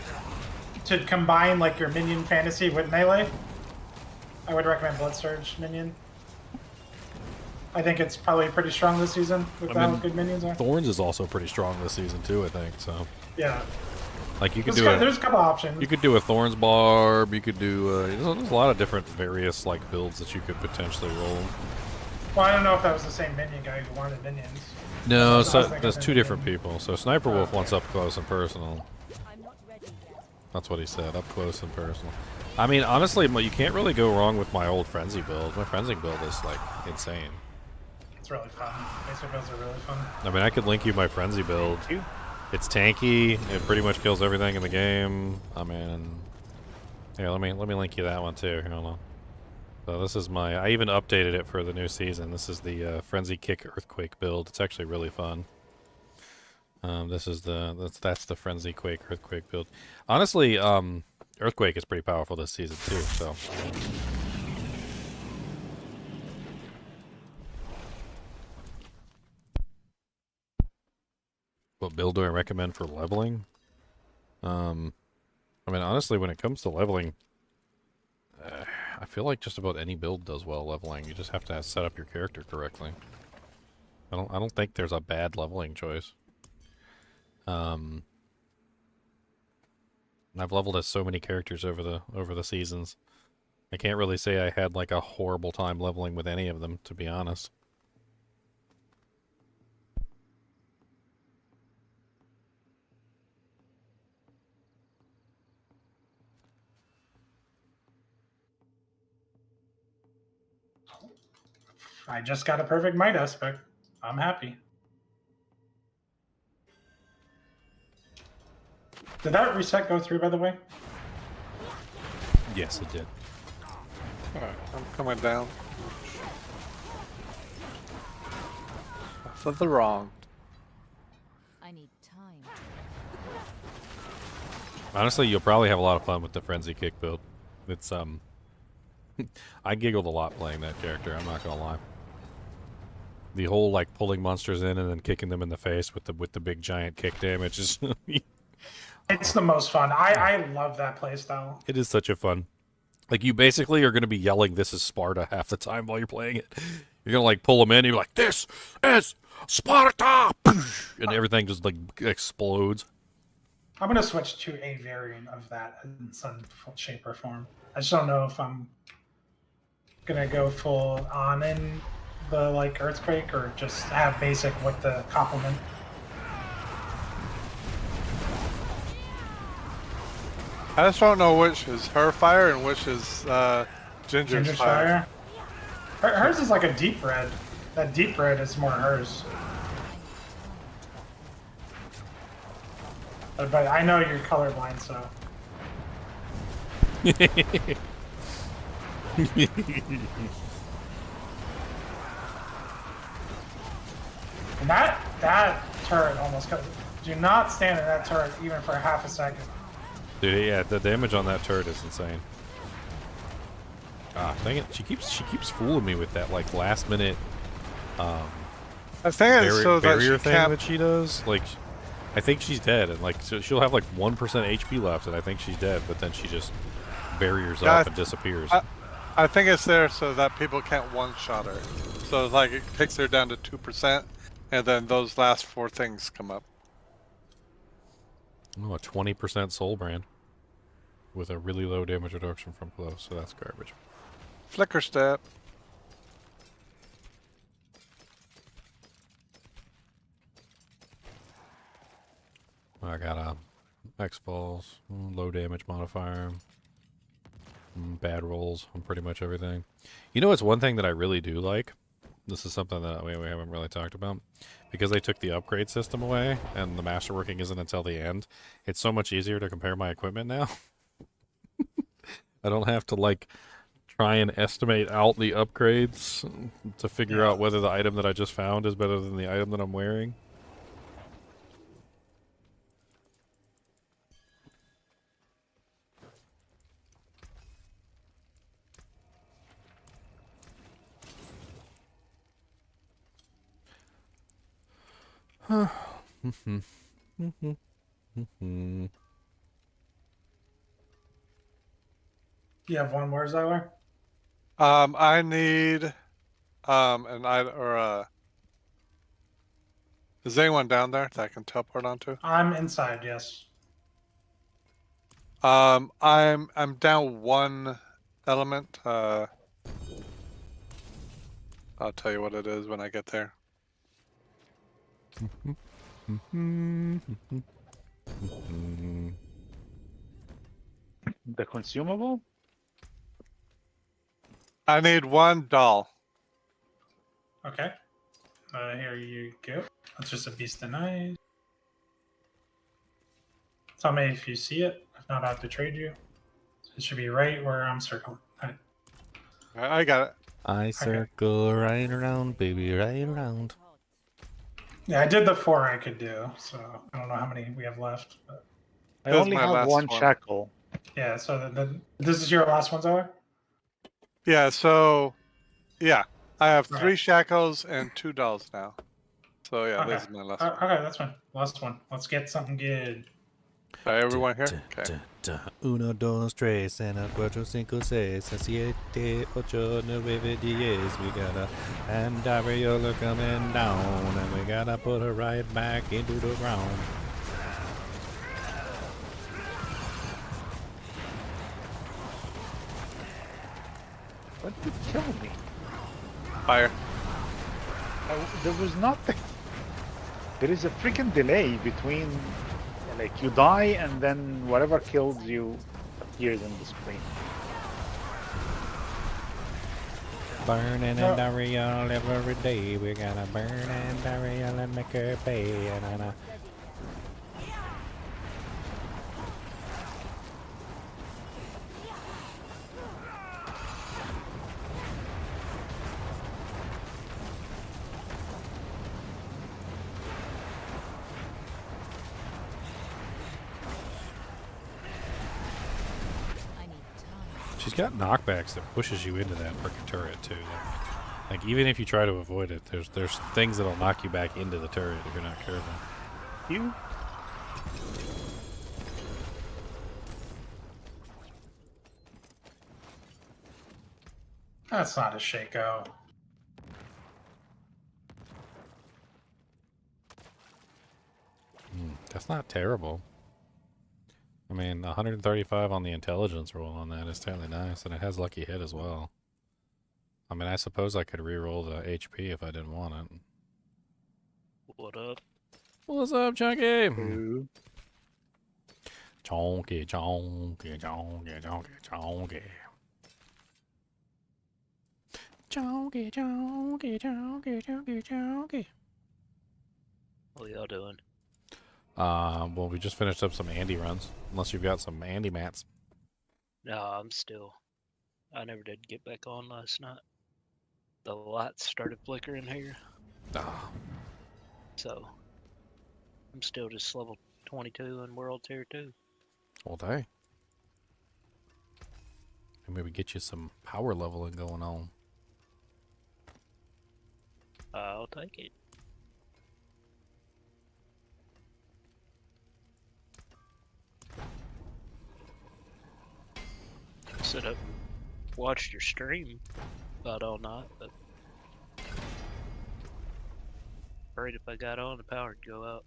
To combine like your minion fantasy with melee, I would recommend Blood Surge minion. I think it's probably pretty strong this season with how good minions are. Thorns is also pretty strong this season too, I think. So yeah, like you could there's a couple options. You could do a Thorns Barb. You could do there's a lot of different various like builds that you could potentially roll. Well, I don't know if that was the same minion guy who wanted minions. No, so there's two different people. So Sniper Wolf wants up close and personal. That's what he said, up close and personal. I mean, honestly, you can't really go wrong with my old Frenzy build. My Frenzy build is, like, insane. It's really fun. Basic builds are really fun. I mean, I could link you my Frenzy build. It's tanky. It pretty much kills everything in the game. I mean, here, let me link you that one, too. Hold on. So this is I even updated it for the new season. This is the Frenzy Kick Earthquake build. It's actually really fun. This is that's the Frenzy Quake Earthquake build. Honestly, Earthquake is pretty powerful this season too. So, what build do I recommend for leveling? I mean, honestly, when it comes to leveling, I feel like just about any build does well leveling. You just have to set up your character correctly. I don't think there's a bad leveling choice. I've leveled as so many characters over the seasons. I can't really say I had like a horrible time leveling with any of them, to be honest. I just got a perfect might aspect. I'm happy. Did that reset go through, by the way? Yes, it did. Alright, I'm coming down. For the wrong. I need time. Honestly, you'll probably have a lot of fun with the Frenzy Kick build. It's I giggled a lot playing that character, I'm not gonna lie. The whole like pulling monsters in and then kicking them in the face with the big giant kick damage is It's the most fun. I love that playstyle. it is such a fun. Like you basically are gonna be yelling "This is Sparta" half the time while you're playing it. You're gonna like pull them in and you're like, "This is Sparta!" and everything just like explodes. I'm gonna switch to a variant of that in some shape or form. I just don't know if I'm gonna go full on in the like earthquake or just have basic with the complement. I just don't know which is her fire and which is Ginger's fire. Hers is like a deep red. That deep red is more hers. But I know you're colorblind, so. And that turret almost cut. Do not stand in that turret even for half a second. Dude, yeah, the damage on that turret is insane. Ah, dang it! She keeps fooling me with that like last minute I think it's so that barrier she thing can't. that she does. Like, I think she's dead, and like so she'll have like 1% HP left, and I think she's dead. But then she just barriers Yeah, up and disappears. I think it's there so that people can't one-shot her. So it's like it takes her down to 2%, and then those last 4 things come up. Oh, a 20% soul brand with a really low damage reduction from close, so that's garbage. Flicker step. I got a X-Falls, low damage modifier, bad rolls on pretty much everything. You know, it's one thing that I really do like. This is something that we haven't really talked about. Because they took the upgrade system away and the masterworking isn't until the end, it's so much easier to compare my equipment now. I don't have to, like, try and estimate out the upgrades to figure out whether the item that I just found is better than the item that I'm wearing. You have one more, Zyler? I need an item or is anyone down there that I can teleport onto? I'm inside, yes. I'm down 1 element. I'll tell you what it is when I get there. The consumable? I need 1 doll. Okay. Here you go. That's just a beast of knives. Tell me if you see it. If not, I have to trade you. It should be right where I'm circling. Alright. I got it. I circle right around, baby, right around. Yeah, I did the 4 I could do, so I don't know how many we have left. But I This is only my have last one one. shackle. yeah, so this is your last one, Zyler? Yeah, so yeah, I have 3 Alright. shackles and 2 dolls now. So yeah, Okay. this is my last one. Okay, that's fine. Last one. Let's get something good. Everyone here? Okay. Uno, dos, tres, and a cuatro, cinco, seis, a siete, ocho, nueve, diez. We got a and Ariola coming down, and we gotta put her right back into the ground. What did kill me? Fire. There was nothing. There is a freaking delay between, like, you die and then whatever kills you appears in the screen. Burning and Ariel every day. We gotta burn and Ariel and make her pay. And I need time. she's got knockbacks that pushes you into that freaking turret too. Like even if you try to avoid it, there's things that'll knock you back into the turret if you're not careful. You? That's not a Shaco. That's not terrible. I mean, 135 on the intelligence roll on that is fairly nice, and it has lucky hit as well. I mean, I suppose I could re-roll the HP if I didn't want it. What up? What's up, Chunky? Two. Chonky, chonky, chonky, chonky, chonky. Chonky, chonky, chonky, chonky, chonky. What y'all doing? Well, we just finished up some Andy runs. Unless you've got some Andy mats. No, I'm still. I never did get back on last night. The lights started flickering here, Ah, so I'm still just level 22 in World Tier 2. all day. And maybe get you some power leveling going on. I'll take it. sit up and watched your stream about all night, but afraid if I got on, the power would go out.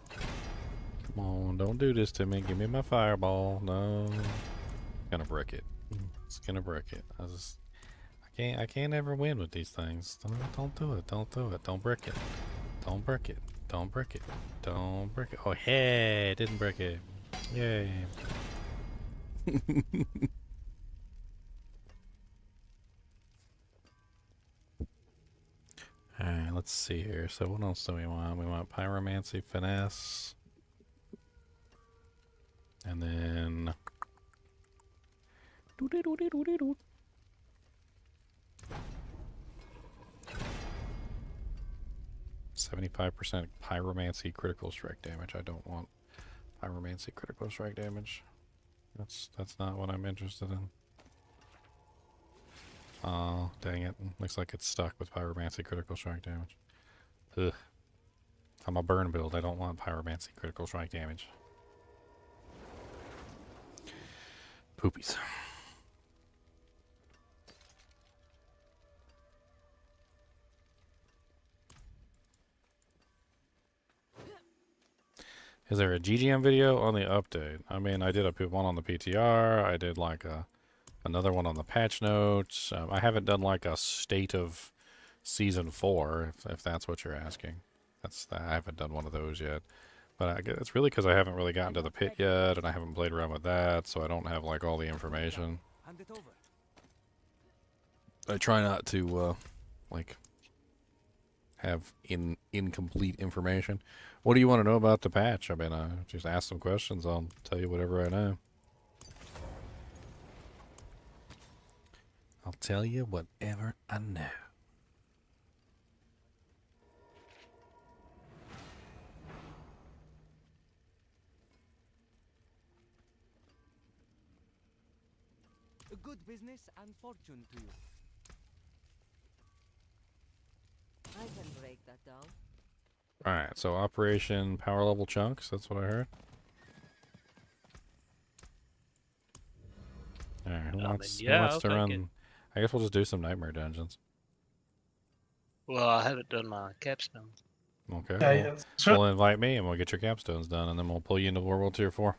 Come on, don't do this to me. Give me my fireball. No. Gonna brick it. It's gonna brick it. I can't ever win with these things. Don't do it. Don't do it. Don't brick it. Don't brick it. Don't brick it. Don't brick it. Oh, hey, didn't brick it. Yay. Alright, let's see here. So what else do we want? We want Pyromancy, Finesse. And then... 75% Pyromancy critical strike damage. I don't want Pyromancy critical strike damage. That's not what I'm interested in. Oh, dang it. Looks like it's stuck with Pyromancy critical strike damage. Ugh. I'm a burn build. I don't want Pyromancy critical strike damage. Poopies. Is there a GGM video on the update? I mean, I did one on the PTR. I did like another one on the patch notes. I haven't done like a state of season 4, if that's what you're asking. I haven't done one of those yet. But I guess it's really because I haven't really gotten to the pit yet, and I haven't played around with that, so I don't have like all the information. I try not to like have incomplete information. What do you want to know about the patch? I mean, just ask some questions. I'll tell you whatever I know. I'll tell you whatever I know. A good business and fortune to you. I can break that down. Alright, so Operation Power Level Chunks, that's what I heard. Alright, who wants to run? I guess we'll just do some Nightmare Dungeons. Well, I haven't done my capstone. Okay, we'll invite me and we'll get your capstones done, and then we'll pull you into World Tier 4.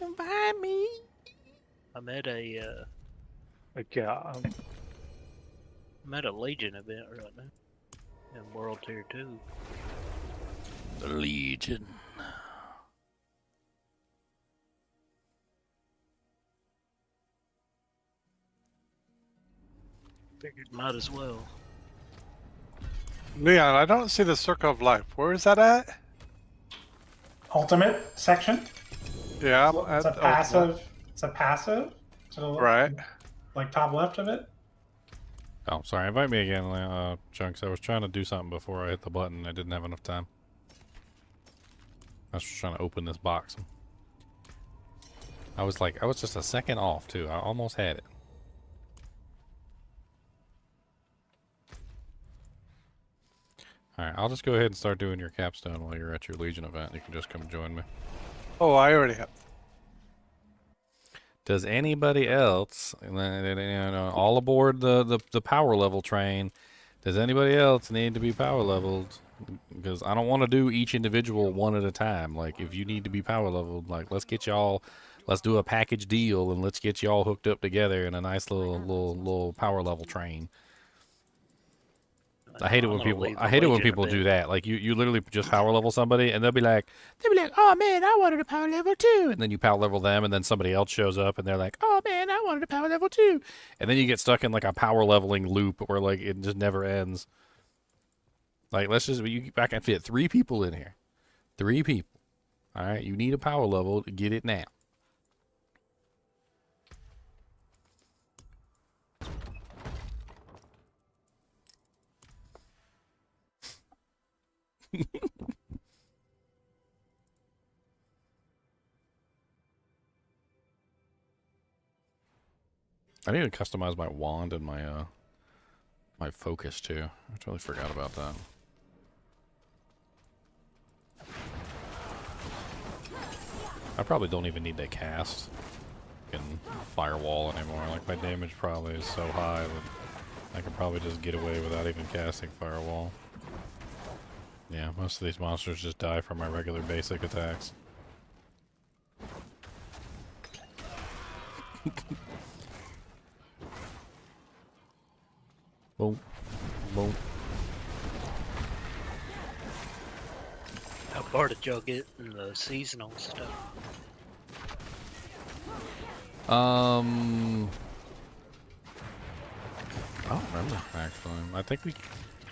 Invite me! I'm at a I'm at a Legion event right now in World Tier 2. The Legion. Figured might as well. Leon, I don't see the Circle of Life. Where is that at? Ultimate section. Yeah, It's a passive. It's a passive. Right. Like top left of it. Oh, sorry. Invite me again, Chunks. I was trying to do something before I hit the button. I didn't have enough time. I was just trying to open this box. I was just a second off, too. I almost had it. Alright, I'll just go ahead and start doing your capstone while you're at your Legion event. You can just come join me. Oh, I already have. Does anybody else, all aboard the power level train, does anybody else need to be power leveled? Because I don't want to do each individual one at a time. Like, if you need to be power leveled, like, let's do a package deal and let's get y'all hooked up together in a nice little power level train. I hate it when people do that. Like you literally just power level somebody and they'll be like, oh man, I wanted to power level too. And then you power level them and then somebody else shows up and they're like, oh man, I wanted to power level too. And then you get stuck in like a power leveling loop where like it just never ends. Like I can fit 3 people in here. 3 people. All right, you need a power level to get it now. I need to customize my wand and my my focus too. I totally forgot about that. I probably don't even need to cast in Firewall anymore. Like, my damage probably is so high that I could probably just get away without even casting Firewall. Yeah, most of these monsters just die from my regular basic attacks. Boom. Boom. How far did y'all get in the seasonal stuff? I don't remember, actually. I think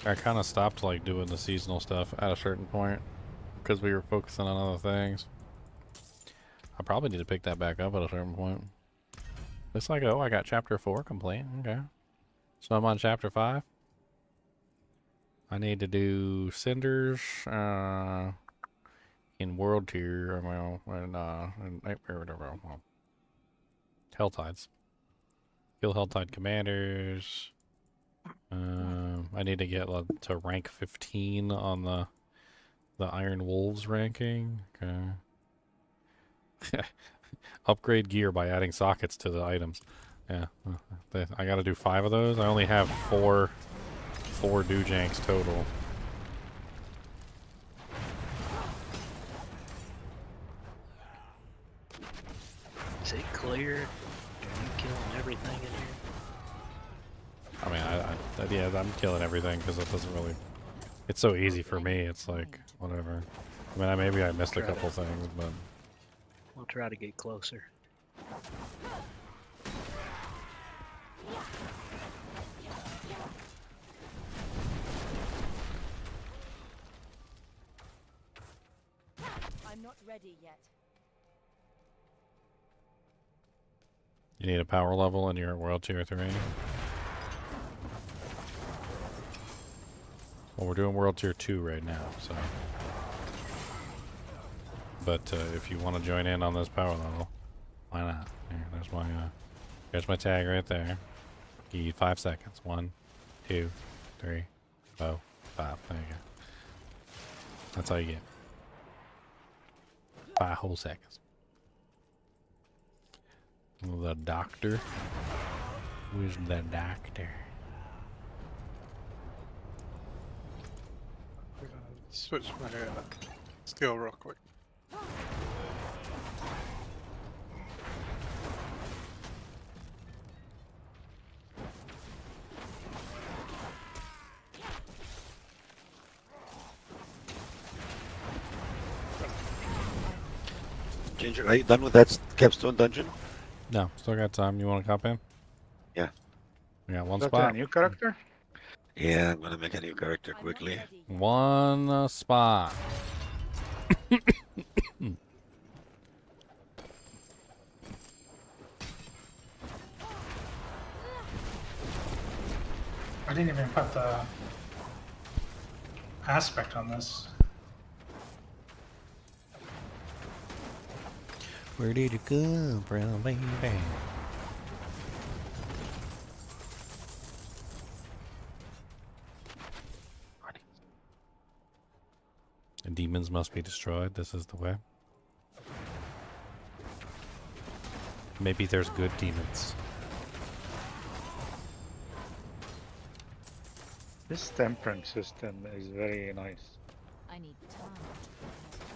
I kind of stopped, like, doing the seasonal stuff at a certain point because we were focusing on other things. I probably need to pick that back up at a certain point. It's like, oh, I got chapter 4 complete. Okay. So I'm on chapter 5. I need to do Cinders, in World Tier, well, in HellTides. Kill HellTide commanders. I need to get to rank 15 on the Iron Wolves ranking. Okay. Upgrade gear by adding sockets to the items. Yeah, I gotta do 5 of those. I only have four Doojanks total. Is it clear? Are you killing everything in here? I mean, yeah, I'm killing everything because it doesn't really. It's so easy for me. It's like whatever. I mean, maybe I missed a couple things, but We'll try to get closer. I'm not ready yet. you need a power level and you're at World Tier 3. Well, we're doing World Tier 2 right now, so. But if you want to join in on this power level, why not? Here, there's my tag right there. Give you 5 seconds. 1, 2, 3, 4, 5. There you go. That's all you get. 5 whole seconds. The doctor. Who's the doctor? I'm gonna switch my skill real quick. Ginger, are you done with that capstone dungeon? No, still got time. You want to cop in? Yeah. We got one Is that spot. a new character? Yeah, I'm gonna make a new character I'm not quickly. ready. One spot. I didn't even put the aspect on this. Where did it come from, baby? The demons must be destroyed. This is the way. Maybe there's good demons. This tempering system is very nice. I need time.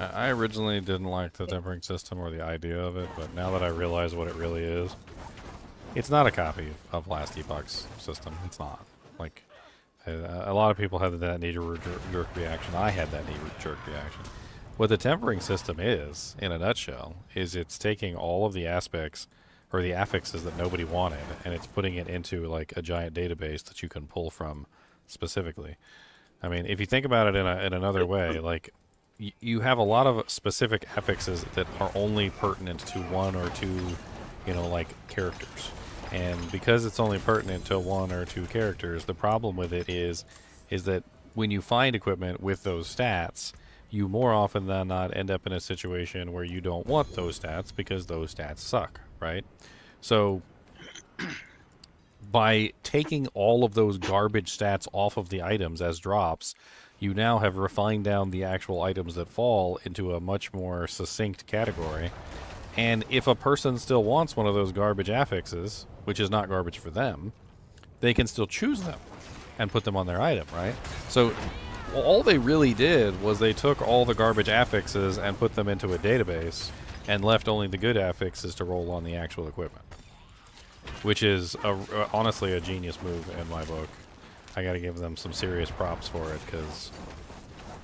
I originally didn't like the tempering system or the idea of it, but now that I realize what it really is, it's not a copy of Last Epoch's system. It's not. Like, a lot of people had that knee-jerk reaction. I had that knee-jerk reaction. What the tempering system is, in a nutshell, is it's taking all of the aspects or the affixes that nobody wanted, and it's putting it into like a giant database that you can pull from specifically. I mean, if you think about it in another way, like you have a lot of specific affixes that are only pertinent to one or two, like characters. And because it's only pertinent to one or two characters, the problem with it is that when you find equipment with those stats, you more often than not end up in a situation where you don't want those stats because those stats suck, right? So by taking all of those garbage stats off of the items as drops, you now have refined down the actual items that fall into a much more succinct category, And if a person still wants one of those garbage affixes, which is not garbage for them, they can still choose them and put them on their item, right? So all they really did was they took all the garbage affixes and put them into a database and left only the good affixes to roll on the actual equipment, which is honestly a genius move in my book. I got to give them some serious props for it because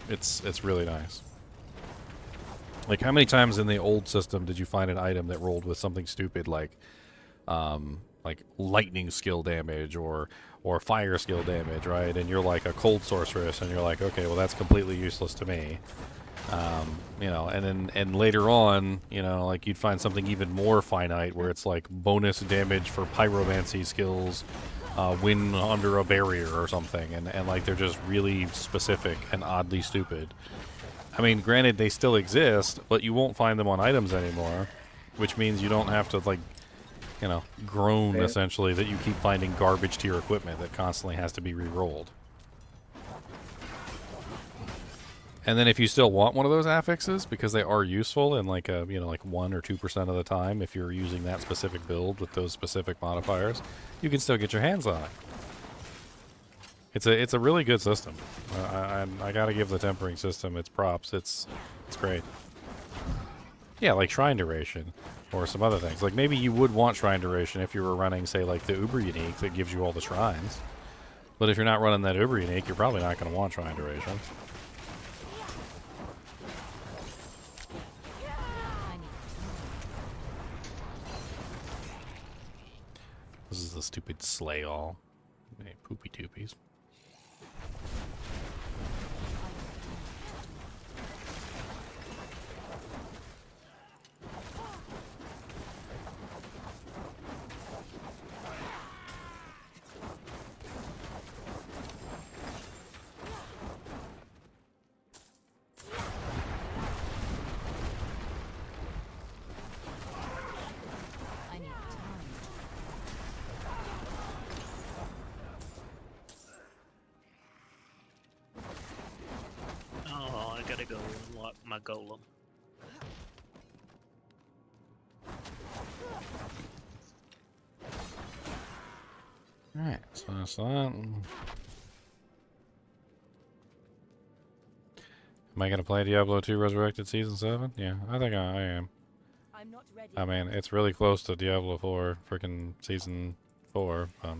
it's really nice. Like, how many times in the old system did you find an item that rolled with something stupid like lightning skill damage or fire skill damage, right? And you're like a cold sorceress, and you're like, okay, well, that's completely useless to me. You know, and later on, you know, like you'd find something even more finite where it's like bonus damage for pyromancy skills, when under a barrier or something, and like they're just really specific and oddly stupid. I mean, granted, they still exist, but you won't find them on items anymore, which means you don't have to, like, you know, groan, essentially, that you keep finding garbage to your equipment that constantly has to be re-rolled. And then if you still want one of those affixes, because they are useful in, like, you know, like 1 or 2% of the time, if you're using that specific build with those specific modifiers, you can still get your hands on it. It's a really good system. I gotta give the tempering system its props. It's great. Yeah, like shrine duration or some other things. Like maybe you would want shrine duration if you were running, say, like the Uber Unique that gives you all the shrines. But if you're not running that Uber Unique, you're probably not going to want shrine duration. This is the stupid slay all. Hey, poopy doopies. Oh, I gotta go unlock my golem. Alright, so that's that. Am I going to play Diablo 2 Resurrected Season 7? Yeah, I think I am. I'm not ready. I mean, it's really close to Diablo 4, freaking Season 4. How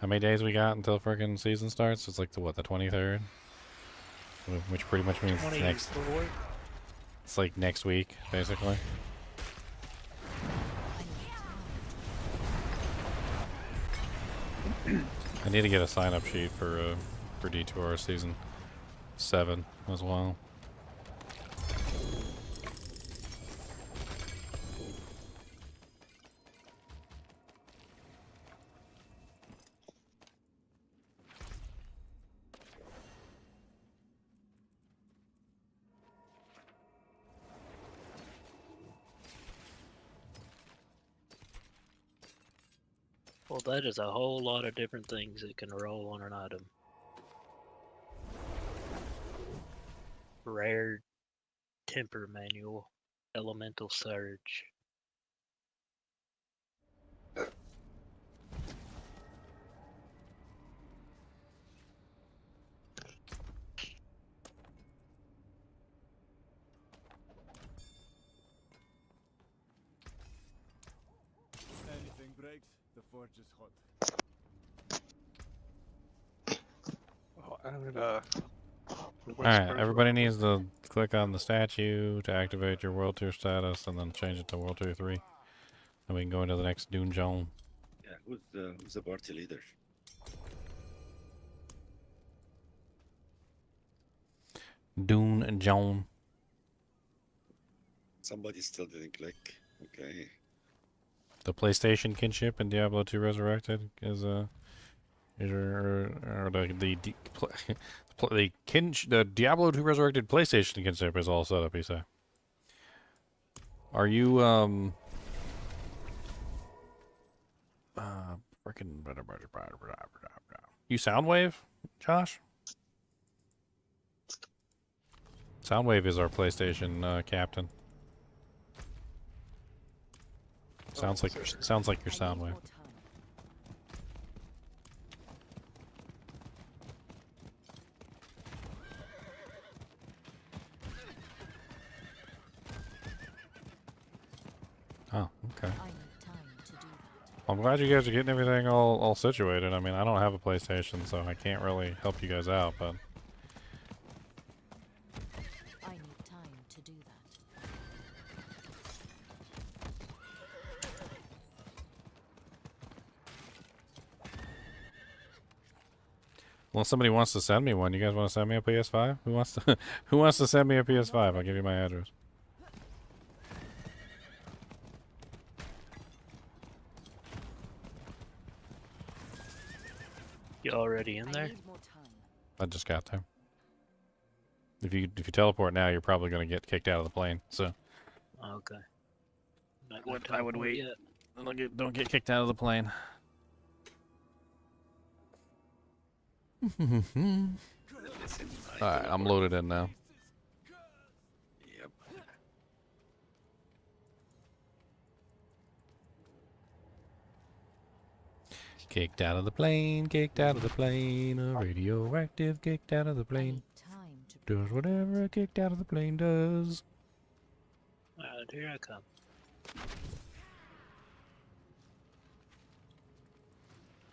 many days we got until freaking season starts? It's like the, what, the 23rd? Which pretty much means next... It's like next week, basically. I need to get a sign-up sheet for D2R Season 7 as well. Well, that is a whole lot of different things that can roll on an item. Rare temper manual, elemental surge. Anything breaks, the forge is hot. Oh, I'm gonna. Alright, everybody needs to click on the statue to activate your World Tour status and then change it to World Tour 3. Then we can go into the next Dune Zone. Yeah, who's the party leader? Dune Zone. Somebody still didn't click. Okay. The PlayStation kinship in Diablo 2 Resurrected is the Diablo 2 Resurrected PlayStation kinship is all set up, you say. Are you freaking you Soundwave, Josh? Soundwave is our PlayStation captain. Sounds like your sound wave. Oh, okay. I'm glad you guys are getting everything all situated. I mean, I don't have a PlayStation, so I can't really help you guys out, but I need time to do that. unless somebody wants to send me one, you guys want to send me a PS5? Who wants to who wants to send me a PS5? I'll give you my address. You already in there? I just got there. If you teleport now, you're probably going to get kicked out of the plane. So Okay. I would wait. Yet. Don't get kicked out of the plane. Alright, I'm loaded in now. Yep. Kicked out of the plane, kicked out of the plane, a radioactive kicked out of the plane. Time to Does whatever a kicked out of the plane does. Alright, here I come.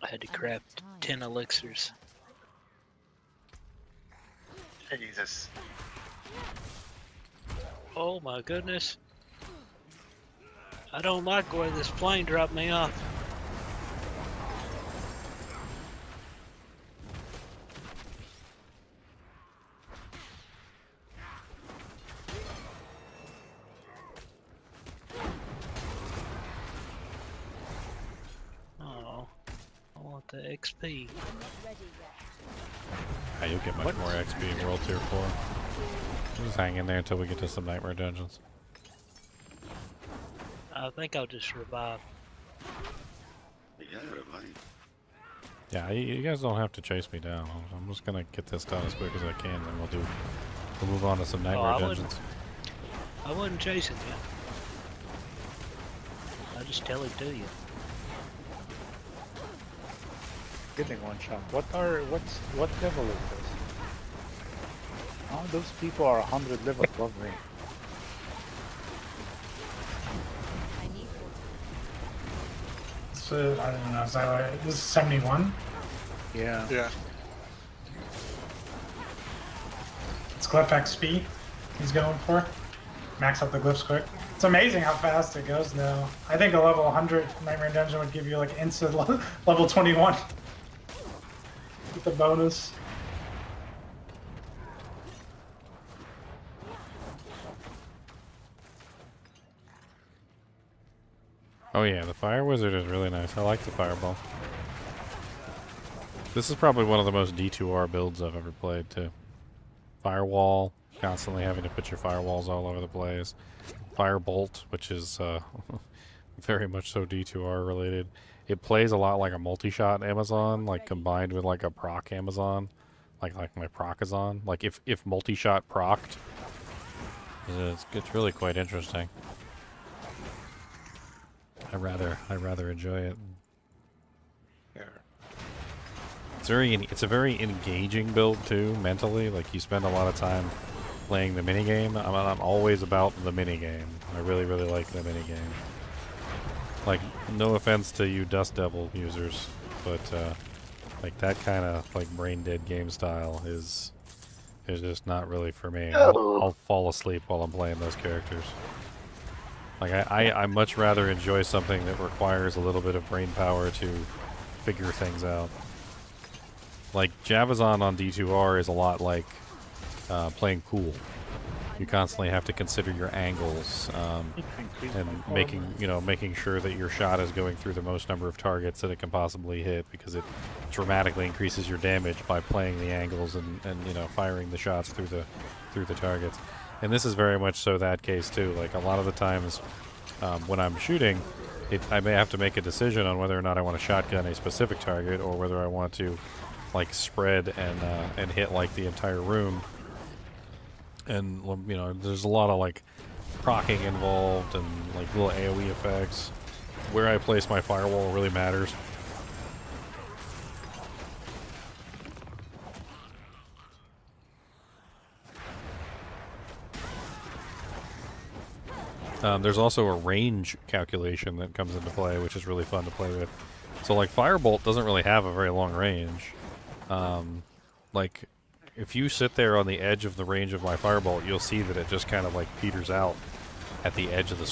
I had to craft 10 elixirs. Jesus. Oh my goodness. I don't like where this plane dropped me off. Oh, I want the XP. Yeah, you'll get much more XP in World Tier 4. Just hang in there until we get to some Nightmare Dungeons. I think I'll just revive. Yeah, revive. Yeah, you guys don't have to chase me down. I'm just gonna get this done as quick as I can, then we'll move on to some Nightmare Dungeons. I wasn't chasing you. I just tell it to you. Getting one shot. What level is this? Oh, those people are 100 levels above me. So I don't know. Is that right? This is 71. Yeah. Yeah. It's Glyph XP he's going for. Max out the glyphs quick. It's amazing how fast it goes now. I think a level 100 Nightmare Dungeon would give you like instant level 21 with the bonus. Oh yeah, the Fire Wizard is really nice. I like the Fireball. This is probably one of the most D2R builds I've ever played too. Firewall, constantly having to put your firewalls all over the place. Firebolt, which is very much so D2R related. It plays a lot like a multi-shot Amazon, like combined with like a proc Amazon, like my Procazon. Like if multi-shot procced, it's really quite interesting. I rather enjoy it. It's a very engaging build too, mentally. Like you spend a lot of time playing the minigame. I'm always about the minigame. I really like the minigame. Like, no offense to you Dust Devil users, but like that kind of like brain dead game style is just not really for me. I'll fall asleep while I'm playing those characters. Like I much rather enjoy something that requires a little bit of brain power to figure things out. Like Javazon on D2R is a lot like playing pool. You constantly have to consider your angles and making sure that your shot is going through the most number of targets that it can possibly hit, because it dramatically increases your damage by playing the angles and firing the shots through the targets. And this is very much so that case too. Like a lot of the times when I'm shooting, I may have to make a decision on whether or not I want to shotgun a specific target or whether I want to like spread and hit like the entire room. And there's a lot of like procking involved and like little AoE effects. where I place my firewall really matters. There's also a range calculation that comes into play, which is really fun to play with. So, like, Firebolt doesn't really have a very long range. Like, if you sit there on the edge of the range of my Firebolt, you'll see that it just kind of, like, peters out at the edge of the